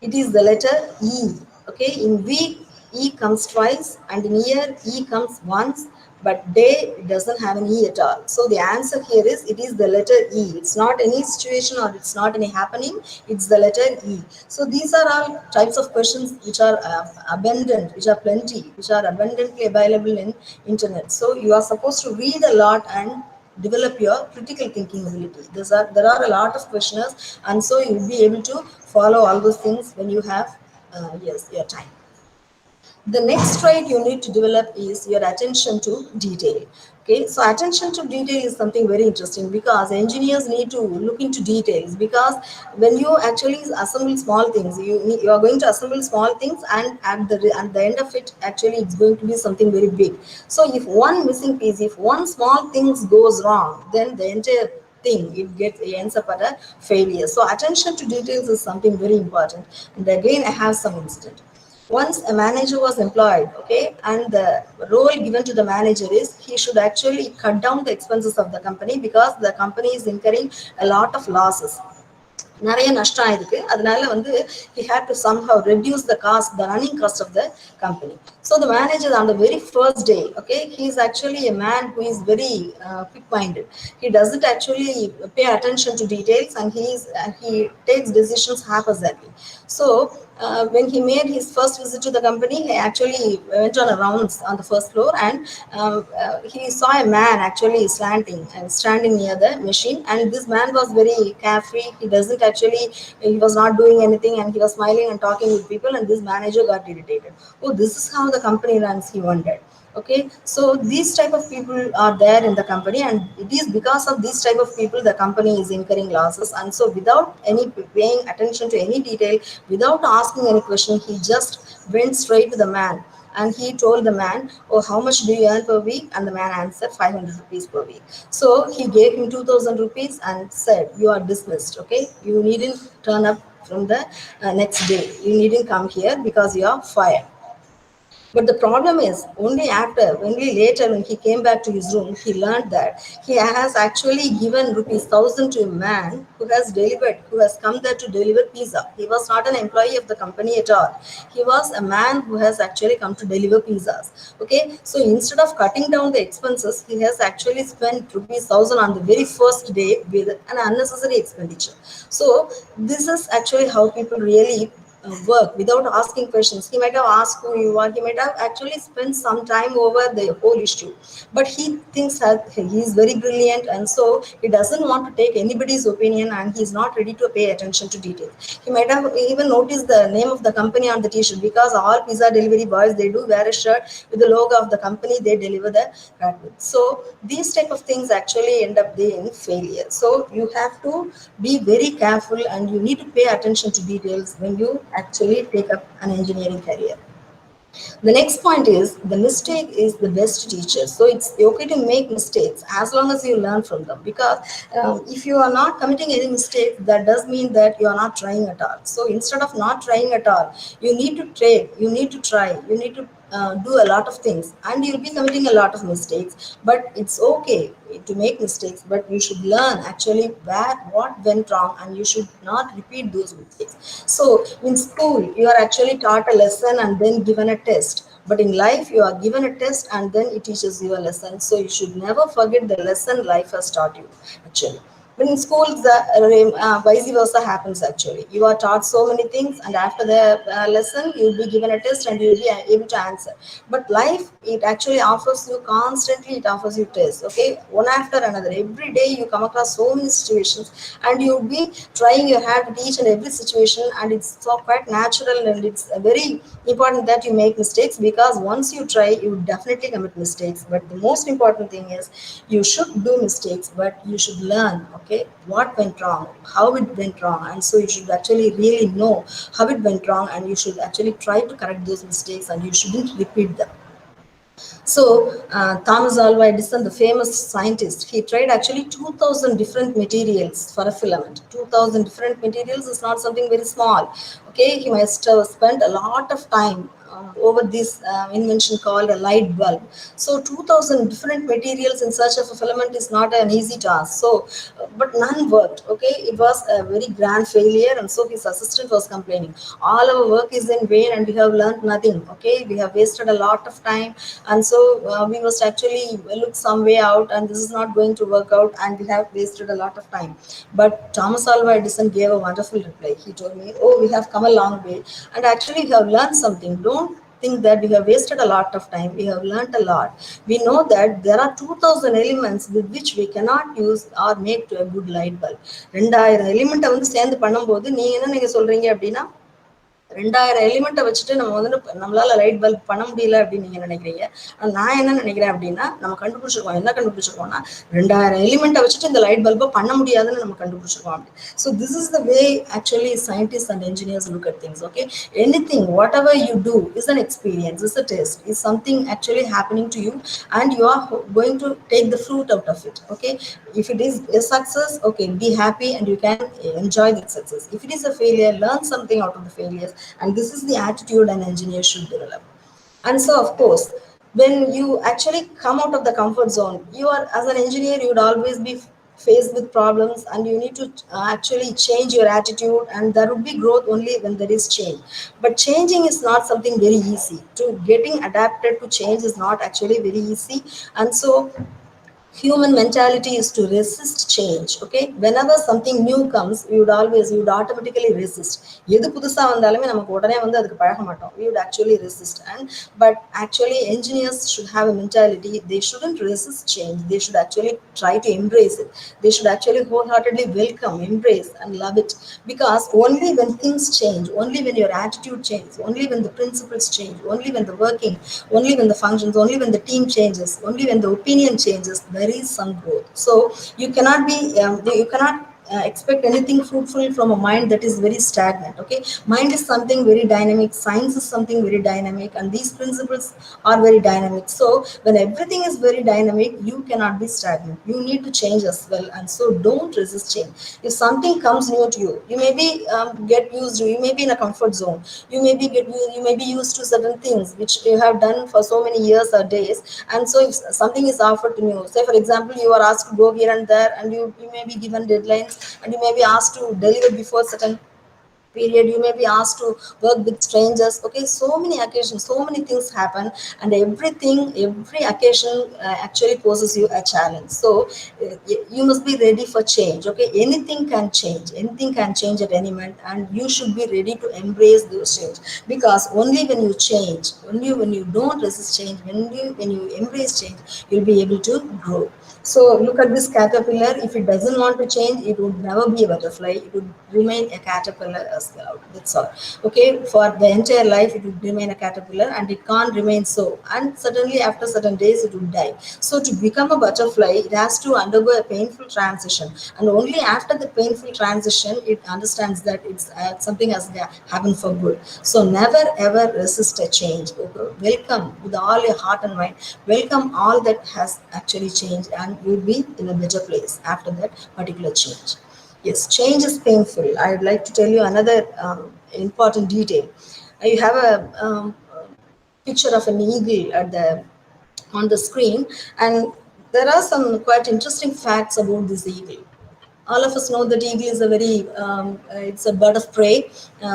it is the letter E. Okay, in week E comes twice, and in year E comes once, but day doesn't have an E at all. So the answer here is it is the letter E. It's not any situation or it's not any happening. It's the letter E. So these are all types of questions which are abundant, which are plenty, which are abundantly available in internet. So you are supposed to read a lot and develop your critical thinking ability. There are a lot of questioners, and so you'll be able to follow all those things when you have yes, your time. The next trait you need to develop is your attention to detail. Okay, so attention to detail is something very interesting because engineers need to look into details, because when you actually assemble small things, you are going to assemble small things, and at the end of it actually it's going to be something very big. So if one missing piece, if one small things goes wrong, then the entire thing it ends up at a failure. So attention to details is something very important. And again, I have some instance. Once a manager was employed, okay, and the role given to the manager is he should actually cut down the expenses of the company because the company is incurring a lot of losses. நிறைய நஷ்டம் ஆயிருக்கு, அதனால வந்து he had to somehow reduce the cost, the running cost of the company. So the manager on the very first day, okay, he is actually a man who is very quick minded. He doesn't actually pay attention to details, and he takes decisions haphazardly. So when he made his first visit to the company, he actually went on a rounds on the first floor, and he saw a man actually standing near the machine, and this man was very carefree. He was not doing anything, and he was smiling and talking with people, and this manager got irritated. Oh, this is how the company runs, he wondered. Okay, so these type of people are there in the company, and it is because of these type of people the company is incurring losses. And so without any paying attention to any detail, without asking any question, he just went straight to the man, and he told the man, oh, how much do you earn per week? And the man answered 500 rupees per week. So he gave him 2000 rupees and said, you are dismissed. Okay, you needn't turn up from the next day. You needn't come here because you are fired. But the problem is, only later when he came back to his room, he learned that he has actually given rupees 1,000 to a man who has come there to deliver pizza. He was not an employee of the company at all. He was a man who has actually come to deliver pizzas. Okay, so instead of cutting down the expenses, he has actually spent rupees 1,000 on the very first day with an unnecessary expenditure. So this is actually how people really work without asking questions. He might have asked who you are, he might have actually spent some time over the whole issue. But he thinks that he is very brilliant, and so he doesn't want to take anybody's opinion, and he's not ready to pay attention to details. He might have even noticed the name of the company on the t-shirt, because all pizza delivery boys, they do wear a shirt with the logo of the company they deliver the rat with. So these type of things actually end up being failure. So you have to be very careful, and you need to pay attention to details when you actually take up an engineering career. The next point is, the mistake is the best teacher. So it's okay to make mistakes as long as you learn from them. Because if you are not committing any mistakes, that does mean that you are not trying at all. So instead of not trying at all, you need to try, you need to do a lot of things, and you'll be committing a lot of mistakes. But it's okay to make mistakes, but you should learn actually what went wrong, and you should not repeat those mistakes. So in school, you are actually taught a lesson and then given a test. But in life, you are given a test and then it teaches you a lesson. So you should never forget the lesson life has taught you, actually. But in schools, the vice versa happens actually. You are taught so many things, and after the lesson, you'll be given a test and you'll be able to answer. But life, it actually offers you constantly, it offers you tests, okay, one after another. Every day you come across so many situations, and you'll be trying your hand at each and every situation, and it's so quite natural, and it's very important that you make mistakes, because once you try, you definitely commit mistakes. But the most important thing is, you should do mistakes, but you should learn, okay, what went wrong, how it went wrong, and so you should actually really know how it went wrong, and you should actually try to correct those mistakes, and you shouldn't repeat them. So, Thomas Alva Edison, the famous scientist, he tried actually 2,000 different materials for a filament. 2,000 different materials is not something very small. Okay, he must have spent a lot of time over this invention called a light bulb. So, 2,000 different materials in search of a filament is not an easy task. So, but none worked. Okay, it was a very grand failure, and so his assistant was complaining, all our work is in vain and we have learned nothing. Okay, we have wasted a lot of time, and so we must actually look some way out, and this is not going to work out, and we have wasted a lot of time. But Thomas Alva Edison gave a wonderful reply. He told me, oh, we have come a long way, and actually we have learned something. Don't think that we have wasted a lot of time. We have learned a lot. We know that there are 2,000 elements with which we cannot use or make to a good light bulb. 2000 எலிமெண்ட்டை வந்து சேர்ந்து பண்ணும்போது நீங்க என்ன நீங்க சொல்றீங்க அப்படின்னா, 2000 எலிமெண்ட்டை வச்சுட்டு நம்ம வந்து நம்மளால லைட் பல்ப் பண்ண முடியல அப்படின்னு நீங்க நினைக்கிறீங்க. நான் என்ன நினைக்கிறேன் அப்படின்னா, நம்ம கண்டுபிடிச்சிருக்கோம். என்ன கண்டுபிடிச்சிருக்கோம்னா, 2000 எலிமெண்ட்டை வச்சுட்டு இந்த லைட் பல்பை பண்ண முடியாதுன்னு நம்ம கண்டுபிடிச்சிருக்கோம் அப்படி. So this is the way actually scientists and engineers look at things. Okay, anything, whatever you do is an experience, is a test, is something actually happening to you, and you are going to take the fruit out of it. Okay, if it is a success, okay, be happy and you can enjoy that success. If it is a failure, learn something out of the failures, and this is the attitude an engineer should develop. And so, of course, when you actually come out of the comfort zone, you are, as an engineer, you would always be faced with problems, and you need to actually change your attitude, and there would be growth only when there is change. But changing is not something very easy. To getting adapted to change is not actually very easy, and so human mentality is to resist change. Okay, whenever something new comes, we would automatically resist. எது புதுசா வந்தாலுமே நமக்கு உடனே வந்து அதுக்கு பழக மாட்டோம். We would actually resist. And but actually engineers should have a mentality, they shouldn't resist change, they should actually try to embrace it. They should actually wholeheartedly welcome, embrace and love it. Because only when things change, only when your attitude changes, only when the principles change, only when the working, only when the functions, only when the team changes, only when the opinion changes, there is some growth. So you cannot expect anything fruitful from a mind that is very stagnant. Okay, mind is something very dynamic, science is something very dynamic, and these principles are very dynamic. So when everything is very dynamic, you cannot be stagnant, you need to change as well. And so don't resist change. If something comes new to you, you may be get used to, you may be in a comfort zone, you may be used to certain things which you have done for so many years or days. And so if something is offered to you, say for example you are asked to go here and there, and you may be given deadlines, and you may be asked to deliver before certain period, you may be asked to work with strangers. Okay, so many occasions, so many things happen, and every occasion actually poses you a challenge. So you must be ready for change. Okay, anything can change at any moment, and you should be ready to embrace those change, because only when you change, only when you don't resist change, when you embrace change, you'll be able to grow. So look at this caterpillar. If it doesn't want to change, it would never be a butterfly. It would remain a caterpillar as well. That's all. Okay, for the entire life, it would remain a caterpillar, and it can't remain so. And suddenly, after certain days, it would die. So to become a butterfly, it has to undergo a painful transition, and only after the painful transition, it understands that it's something has happened for good. So never ever resist a change. Okay? Welcome with all your heart and mind. Welcome all that has actually changed, and you'll be in a better place after that particular change. Yes, change is painful. I'd like to tell you another important detail. You have a picture of an eagle at the on the screen, and there are some quite interesting facts about this eagle. All of us know that eagle is a very it's a bird of prey.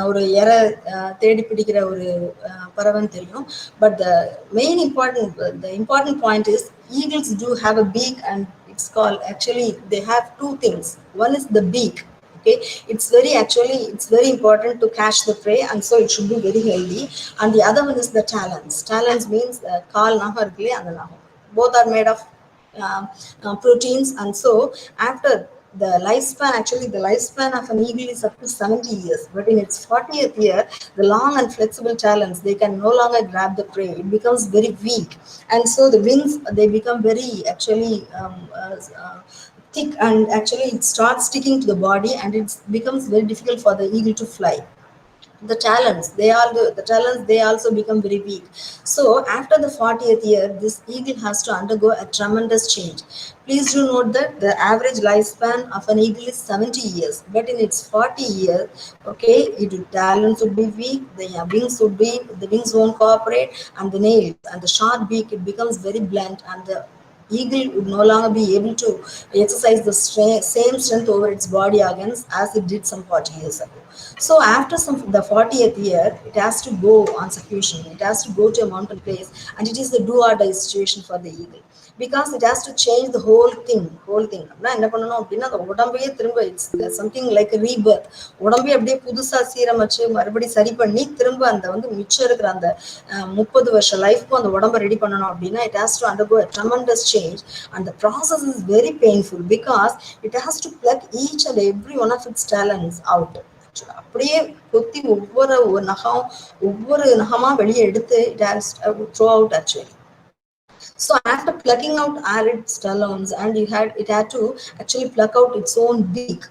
ஒரு இரை தேடி பிடிக்கிற ஒரு பறவைன்னு தெரியும். But the important point is eagles do have a beak, and it's called, actually they have two things. One is the beak. Okay, it's very important to catch the prey, and so it should be very healthy. And the other one is the talons. Talons means கால் நகம் இருக்கு இல்லையா, அந்த நகம். Both are made of proteins. And so after the lifespan of an eagle is up to 70 years, but in its 40th year, the long and flexible talons, they can no longer grab the prey. It becomes very weak, and so the wings, they become very actually thick, and actually it starts sticking to the body, and it becomes very difficult for the eagle to fly. The talons, they also become very weak. So after the 40th year, this eagle has to undergo a tremendous change. Please do note that the average lifespan of an eagle is 70 years, but in its 40 years, okay, talons would be weak, the wings won't cooperate, and the nails and the sharp beak, it becomes very blunt, and the eagle would no longer be able to exercise the same strength over its body organs as it did some 40 years ago. So after the 40th year, it has to go on seclusion. It has to go to a mountain place, and it is the do or die situation for the eagle, because it has to change the whole thing. அப்படின்னா என்ன பண்ணணும் அப்படின்னா, அந்த உடம்பையே திரும்ப, it's something like Rebirth. உடம்பையே அப்படியே புதுசா சீரமைச்சு மறுபடியும் சரி பண்ணி திரும்ப அந்த மிச்சம் இருக்கிற அந்த 30 வருஷ லைஃப்க்கும் அந்த உடம்பை ரெடி பண்ணணும் அப்படின்னா, it has to undergo a tremendous change, and the process is very painful, because it has to pluck each and every one of its talons out. அப்படியே கொத்தி ஒவ்வொரு நகமா வெளியே எடுத்து it has to throw out actually. So after plucking out all its talons, and it had to actually pluck out its own beak.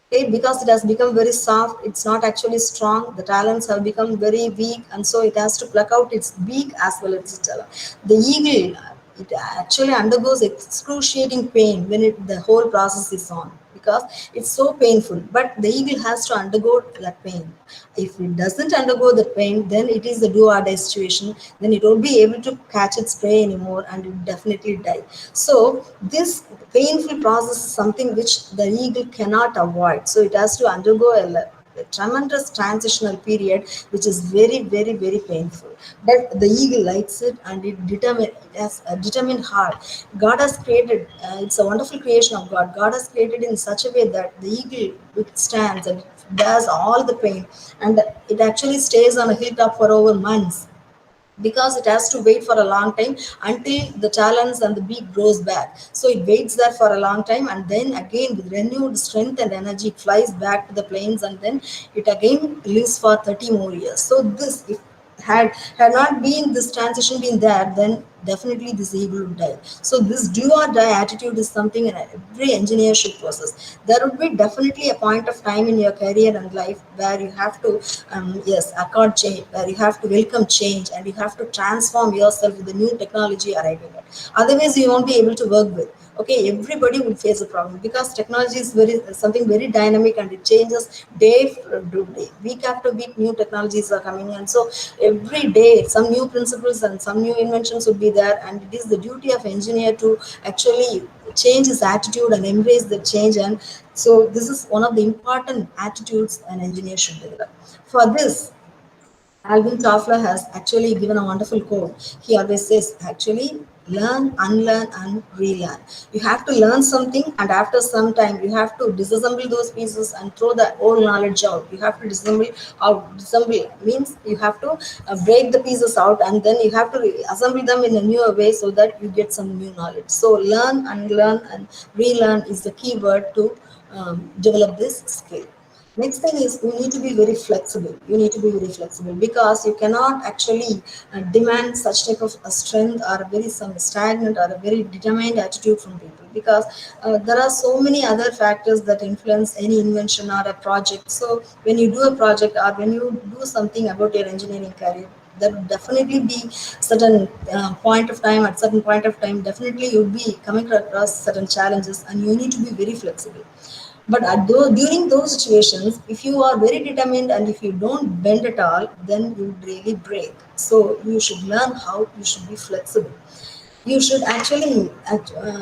Okay, because it has become very soft, it's not actually strong. The talons have become very weak, and so it has to pluck out its beak as well as its talon. The eagle, it actually undergoes excruciating pain when the whole process is on, because it's so painful. But the eagle has to undergo that pain. If it doesn't undergo that pain, then it is the do or die situation. Then it won't be able to catch its prey anymore, and it will definitely die. So this painful process is something which the eagle cannot avoid. So it has to undergo a tremendous transitional period, which is very, very, very painful. But the eagle likes it, and it has a determined heart. God has created, it's a wonderful creation of God. God has created in such a way that the eagle withstands and does all the pain, and it actually stays on a hilltop for over months, because it has to wait for a long time until the talons and the beak grows back. So it waits there for a long time, and then again with renewed strength and energy, it flies back to the plains, and then it again lives for 30 more years. So this, if had not been this transition been there, then definitely this ego would die. So this do or die attitude is something in every engineer should possess. There would be definitely a point of time in your career and life where you have to yes, accord change, where you have to welcome change and you have to transform yourself with the new technology arriving at. Otherwise you won't be able to work with. Okay, everybody will face a problem because technology is very something very dynamic and it changes day to day, week after week new technologies are coming, and so every day some new principles and some new inventions would be there, and it is the duty of engineer to actually change his attitude and embrace the change. And so this is one of the important attitudes an engineer should develop. For this, Alvin Toffler has actually given a wonderful quote. He always says, actually, learn, unlearn, and relearn. You have to learn something, and after some time, you have to disassemble those pieces and throw the old knowledge out. You have to disassemble out. Disassemble means you have to break the pieces out, and then you have to assemble them in a newer way so that you get some new knowledge. So, learn, unlearn, and relearn is the key word to develop this skill. Next thing is you need to be very flexible. You need to be very flexible because you cannot actually demand such type of a strength or a very some stagnant or a very determined attitude from people, because there are so many other factors that influence any invention or a project. So when you do a project or when you do something about your engineering career, there would definitely be certain point of time, at certain point of time definitely you'll be coming across certain challenges and you need to be very flexible. But during those situations, if you are very determined and if you don't bend at all, then you really break. So you should learn how you should be flexible. You should actually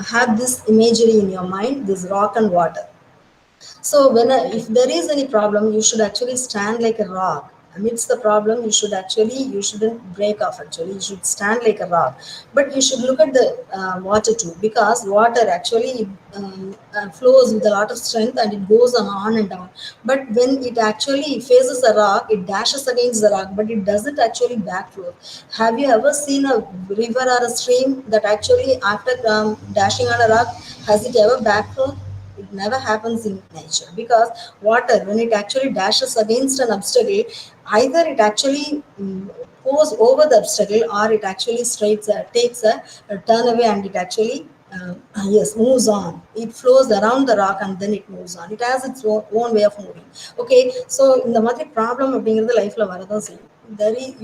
have this imagery in your mind, this rock and water. So if there is any problem, you should actually stand like a rock. Amidst the problem, you shouldn't break off. Actually, you should stand like a rock. But you should look at the water too, because water actually flows with a lot of strength and it goes on and on. But when it actually faces a rock, it dashes against the rock, but it doesn't actually backflow. Have you ever seen a river or a stream that actually after dashing on a rock, has it ever backflowed? It never happens in nature, because water, when it actually dashes against an obstacle, either it actually goes over the obstacle or it actually takes a turn away and it actually yes, moves on. It flows around the rock and then it moves on. It has its own way of moving. Okay, so இந்த மாதிரி problem அப்படிங்கிறது லைஃப்ல வரதான் செய்யும்.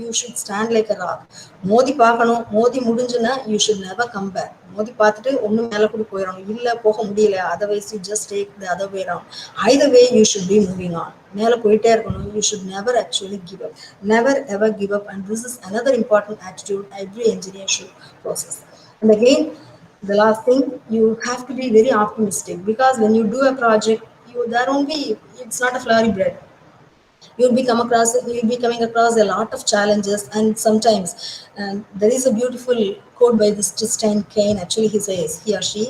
You should stand like a rock. மோதி பார்க்கணும், மோதி முடிஞ்சுன்னா you should never come back. மோதி பார்த்துட்டு ஒன்றும் மேலே கூட போயிடணும், இல்லை போக முடியல, otherwise you just take the other way around. Either way you should be moving on. மேலே போயிட்டே இருக்கணும். You should never actually give up. Never ever give up, and this is another important attitude every engineer should possess. And again, the last thing, you have to be very optimistic, because when you do a project, there won't be, it's not a flowery bread. You'll be coming across a lot of challenges, and sometimes there is a beautiful quote by this Tristan Kane. Actually, he or she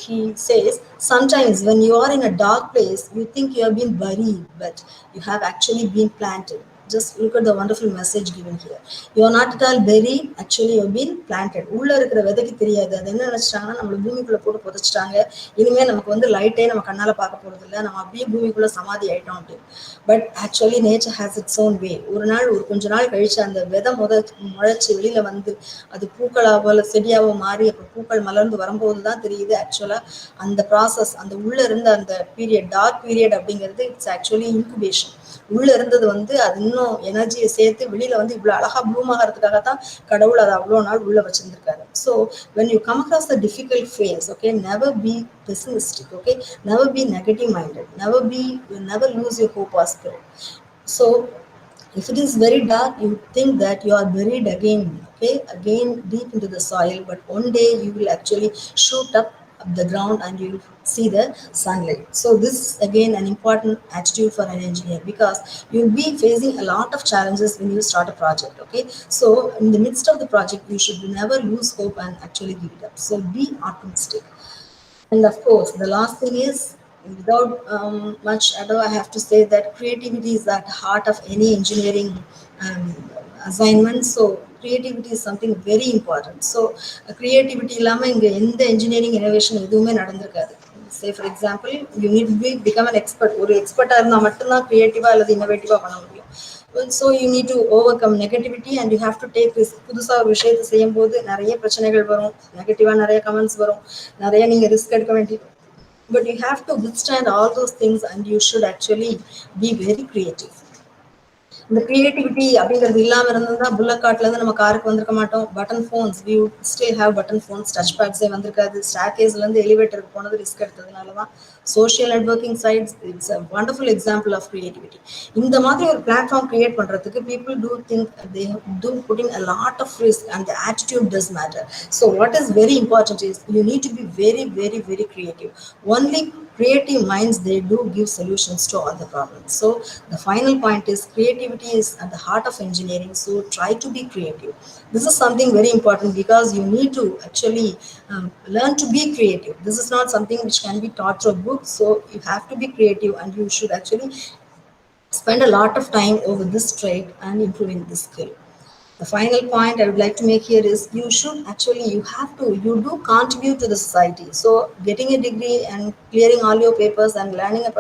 he says, sometimes when you are in a dark place, you think you have been buried, but you have actually been planted. Just look at the wonderful message given here. You are not at all buried, actually you have been planted. உள்ள இருக்கிற விதைக்கு தெரியாது, அது என்ன நினைச்சிட்டாங்கன்னா நம்மள பூமிக்குள்ள போட்டு புதைச்சிட்டாங்க, இனிமே நமக்கு வந்து லைட்டே நம்ம கண்ணால பார்க்க போறது இல்லை, நம்ம அப்படியே பூமிக்குள்ள சமாதி ஆயிட்டோம் அப்படின்னு. But actually nature has its own way. கொஞ்ச நாள் கழிச்சு அந்த விதை முளைச்சு வெளியில வந்து அது பூக்களாவோ இல்லை செடியாவோ மாறி அப்புறம் பூக்கள் மலர்ந்து வரும்போது தான் தெரியுது ஆக்சுவலா அந்த ப்ராசஸ், அந்த உள்ள இருந்த அந்த பீரியட், டார்க் பீரியட் அப்படிங்கிறது இட்ஸ் ஆக்சுவலி இன்குபேஷன். உள்ள இருந்தது வந்து அது இன்னும் எனர்ஜியை சேர்த்து வெளியில வந்து இவ்வளவு அழகா ப்ளூம் ஆகிறதுக்காகத்தான் கடவுள் அதை அவ்வளோ நாள் உள்ள வச்சிருந்திருக்காரு. So when you come across a difficult phase, okay, never be pessimistic, okay, never be negative minded, never lose your hope or spirit. So if it is very dark, you think that you are buried again, okay, again deep into the soil, but one day you will actually shoot up the ground and you will see the sunlight. So this is again an important attitude for an engineer, because you'll be facing a lot of challenges when you start a project. Okay, so in the midst of the project, you should never lose hope and actually give it up. So be optimistic. And of course, the last thing is, without much ado, I have to say that creativity is at the heart of any engineering assignment. So creativity is something very important. So creativity இல்லாம இங்க எந்த engineering innovation எதுவுமே நடந்திருக்காது. Say for example, you need to become an expert. ஒரு எக்ஸ்பர்ட்டா இருந்தா மட்டும்தான் கிரியேட்டிவா அல்லது இன்னோவேட்டிவா பண்ண முடியும். So you need to overcome negativity and you have to take risk. புதுசா ஒரு விஷயத்தை செய்யும்போது நிறைய பிரச்சனைகள் வரும், நெகட்டிவா நிறைய கமெண்ட்ஸ் வரும், நிறைய நீங்க ரிஸ்க் எடுக்க வேண்டி, but you have to withstand all those things and you should actually be very creative. இந்த கிரியேட்டிவிட்டி அப்படிங்கிறது இல்லாம இருந்திருந்தா புல்லட் கார்ட்ல இருந்து நம்ம காருக்கு வந்திருக்க மாட்டோம். Button phones we still have button phones, touch பேட்ஸே வந்திருக்காது. ஸ்டார்கேஸ்ல இருந்து எலிவேட்டருக்கு போனது ரிஸ்க் எடுத்ததுனால தான். Social networking sites it's a wonderful example of creativity. இந்த மாதிரி ஒரு பிளாட்ஃபார்ம் கிரியேட் பண்றதுக்கு people do think they do putting a lot of risk and the attitude does matter. So what is very important is you need to be very very very creative. Only creative minds they do give solutions to all the problems. So the final point is creativity is at the heart of engineering, so try to be creative. This is something very important because you need to actually learn to be creative. This is not something which can be taught through a book, so you have to be creative and you should actually spend a lot of time over this trait and improving this skill. The final point I would like to make here is you should actually, you do contribute to the society. So getting a degree and clearing all your papers and learning a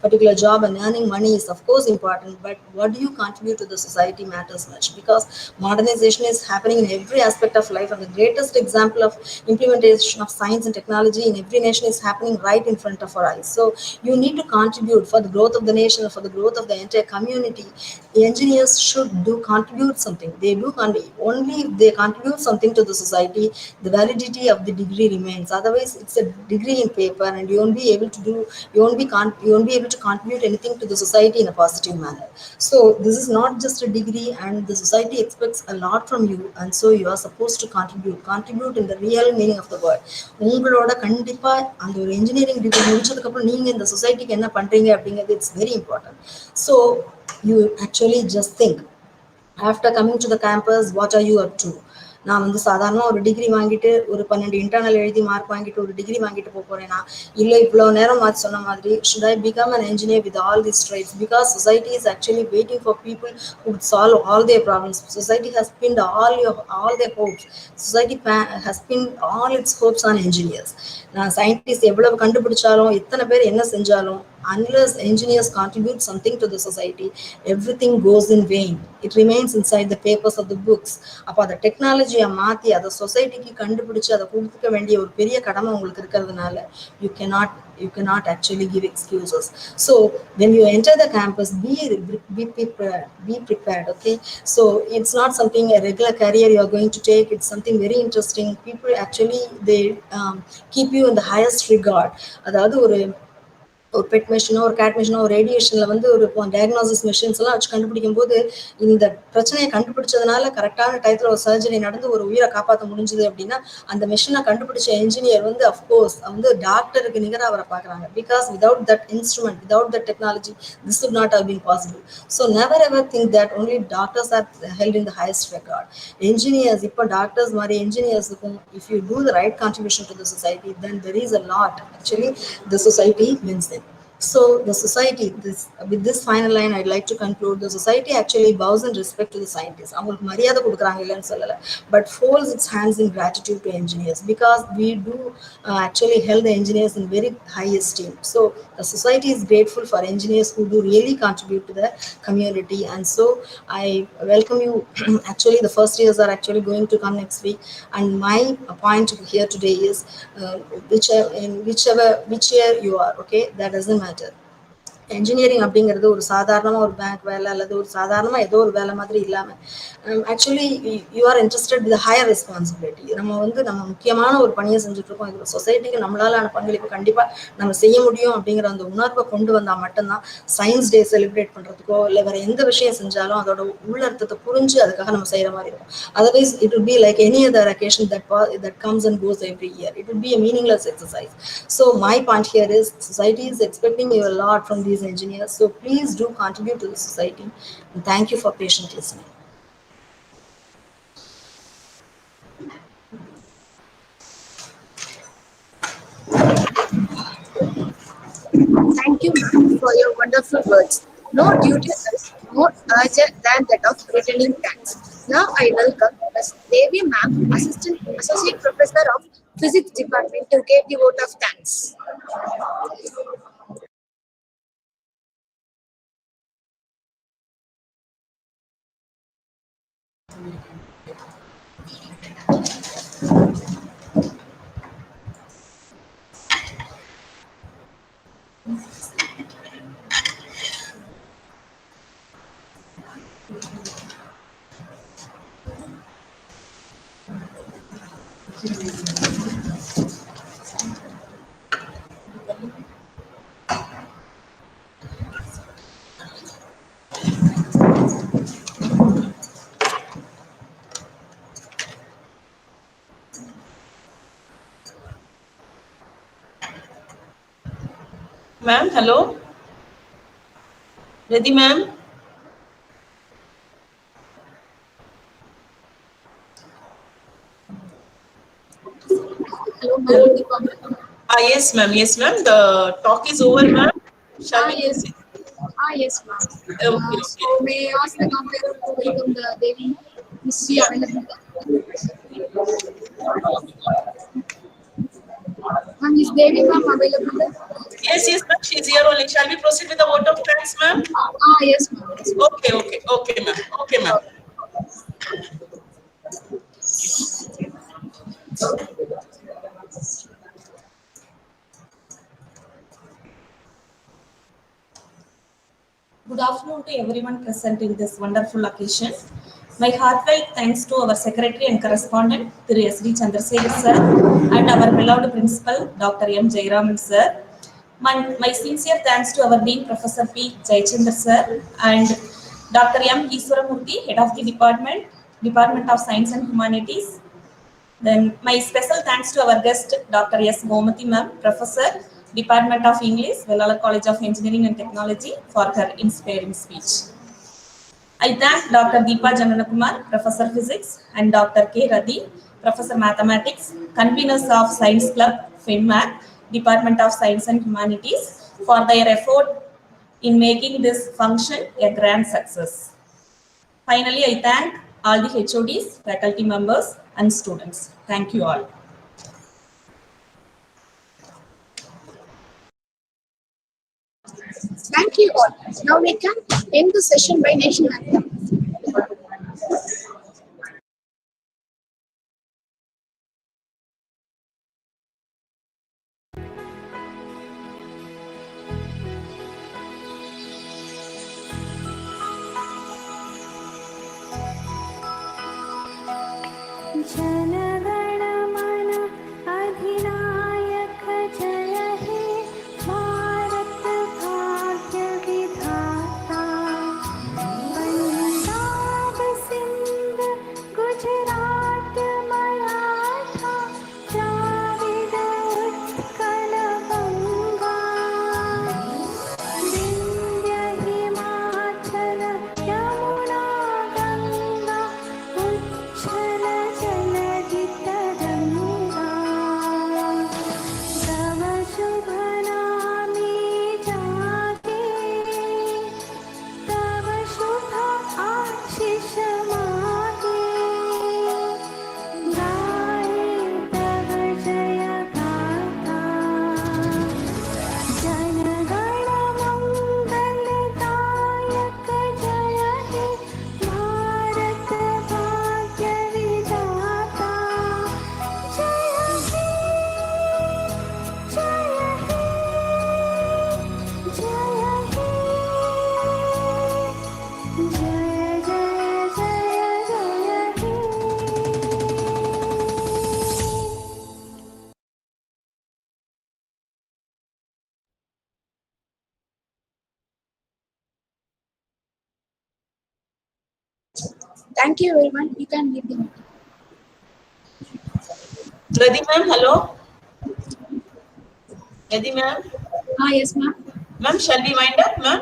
particular job and earning money is of course important, but what do you contribute to the society matters much, because modernization is happening in every aspect of life, and the greatest example of implementation of science and technology in every nation is happening right in front of our eyes. So you need to contribute for the growth of the nation, for the growth of the entire community. Engineers should do contribute something. They do only if they contribute something to the society, the validity of the degree remains. Otherwise, it's a degree in paper, and you won't be able to do, you won't be able to contribute anything to the society in a positive manner. So this is not just a degree, and the society expects a lot from you, and so you are supposed to contribute in the real meaning of the word. உங்களோட கண்டிப்பா அந்த ஒரு engineering degree முடிச்சதுக்கு அப்புறம் நீங்க இந்த சொசைட்டிக்கு என்ன பண்றீங்க அப்படிங்கிறது it's very important. So you actually just think after coming to the campus what are you up to. நான் வந்து சாதாரணமாக ஒரு டிகிரி வாங்கிட்டு ஒரு 12 இன்டர்னல் எழுதி மார்க் வாங்கிட்டு ஒரு டிகிரி வாங்கிட்டு போறேன்னா, இல்லை இவ்வளோ நேரம் மாற்றி சொன்ன மாதிரி should I become an engineer with all these traits, because society is actually waiting for people who would solve all their problems. Society has pinned all their hopes. Society has pinned all its hopes on engineers. நான் scientist எவ்வளவு கண்டுபிடிச்சாலும் எத்தனை பேர் என்ன செஞ்சாலும் unless engineers contribute something to the society, everything goes in vain. It remains inside the papers of the books. அப்போ அதை டெக்னாலஜியை மாற்றி அதை சொசைட்டிக்கு கண்டுபிடிச்சு அதை கொடுத்துக்க வேண்டிய ஒரு பெரிய கடமை உங்களுக்கு இருக்கிறதுனால you cannot actually give excuses. So when you enter the campus, be prepared, okay? So it's not something a regular career you are going to take. It's something very interesting. People actually they keep you in the highest regard. அதாவது ஒரு bed மெஷினோ ஒரு gate மெஷினோ ஒரு ரேடியேஷனில் வந்து ஒரு diagnosis machines எல்லாம் வச்சு கண்டுபிடிக்கும் போது இந்த பிரச்சனையை கண்டுபிடிச்சதுனால கரெக்டான டயத்தில் ஒரு சர்ஜரி நடந்து ஒரு உயிரை காப்பாற்ற முடிஞ்சுது அப்படின்னா, அந்த மிஷினை கண்டுபிடிச்ச என்ஜினியர் வந்து அஃப்கோர்ஸ் வந்து டாக்டருக்கு நிகராக அவரை பார்க்குறாங்க. Because without that instrument, without that technology, this would not have been possible. So never ever think that only doctors are held in the highest regard. Engineers, இப்போ டாக்டர்ஸ் மாதிரி engineers-க்கும் if you do the right contribution to the society, then there is a lot. Actually, the society wins them. So the society, with this final line, I'd like to conclude. The society actually bows in respect to the scientists. அவங்களுக்கு மரியாதை கொடுக்குறாங்க இல்லைன்னு சொல்லலை, but folds its hands in gratitude to engineers, because we do actually held the engineers in very high esteem. So the society is grateful for engineers who do really contribute to the community, and so I welcome you. Actually, the first years are actually going to come next week, and my point here today is which year you are, okay, that doesn't matter. Engineering அப்படிங்கிறது ஒரு சாதாரணமாக ஒரு bank வேலை அல்லது ஒரு சாதாரணமாக ஏதோ ஒரு வேலை மாதிரி இல்லாமல் actually you are interested with higher responsibility. நம்ம முக்கியமான ஒரு பணியை செஞ்சுட்ருக்கோம். இது சொசைட்டிக்கு நம்மளாலான பங்களிப்பு கண்டிப்பாக நம்ம செய்ய முடியும் அப்படிங்கிற அந்த உணர்வை கொண்டு வந்தால் மட்டும்தான் சயின்ஸ் டே செலிப்ரேட் பண்ணுறதுக்கோ இல்லை வேறு எந்த விஷயம் செஞ்சாலும் அதோட உள்ளர்த்தத்தை புரிஞ்சு அதுக்காக நம்ம செய்கிற மாதிரி இருக்கும். Otherwise it would be like any other occasion that comes and goes every year. It would be a meaningless exercise. So my point here is society is expecting you a lot from these engineers. So please do contribute to the society. And thank you for patient listening. Thank you, ma'am, for your wonderful words. No duty is more urgent than that of returning thanks. Now I welcome Ms. Devi, ma'am, Associate Professor of Physics Department, to give the vote of thanks. Ma'am, hello. Ready, ma'am? Hello, ma'am. Deepa, ma'am. Ah, yes, ma'am. Yes, ma'am. The talk is over, ma'am. Shall we Yes. proceed? Yes, ma'am. Okay, So okay. may I ask the compounder to welcome the Devi? Is she Yeah. available? Ma'am, is Devi ma'am available? Yes, yes, ma'am. She's here only. Shall we proceed with the vote of thanks, ma'am? Yes, ma'am. Yes, ma'am. Okay, okay, okay, ma'am. Okay, ma'am. Good afternoon to everyone present in this wonderful occasion. My heartfelt thanks to our secretary and correspondent, Thiru S.D. Chandrasekhar sir, and our beloved principal, Dr. M. Jayaraman sir. My sincere thanks to our Dean, Professor P. Jayachandra sir, and Dr. M. Iswaramurthy, Head of the Department of Science and Humanities. Then my special thanks to our guest, Dr. S. Gomati ma'am, Professor, Department of English, Vellala College of Engineering and Technology, for her inspiring speech. I thank Dr. Deepa Jananakumar, Professor Physics, and Dr. K. Radhi, Professor Mathematics, conveners of Science Club, FinMath, Department of Science and Humanities, for their effort in making this function a grand success. Finally, I thank all the HODs, faculty members, and students. Thank you all. Thank you all. Now we can end the session by national anthem. जनगण मन अधिनायक जय हे भारत भाग्य विधाता पंजाब सिंध गुजरात मराठा द्राविड उत्कल गंगा विंध्य हिमाचल यमुना गंगा उच्छल जलधि तरंगा तव शुभ नामे जागे तव शुभ आशीष मागे गाए तव जय गाथा जनगण मंगलदायक जय हे भारत भाग्य विधाता जय हे जय हे जय हे जय जय जय जय हे Thank you everyone. You can leave the meeting. Ready, ma'am? Hello. Ready, ma'am? Yes, ma'am. Ma'am, shall we wind up, ma'am?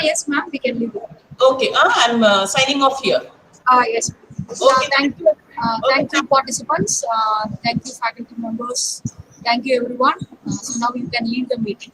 Yes, ma'am. We can leave it. Okay. I'm signing off here. Yes. Okay. Thank you. Thank you, Okay. participants. Thank you, faculty members. Thank you, everyone. So now you can leave the meeting.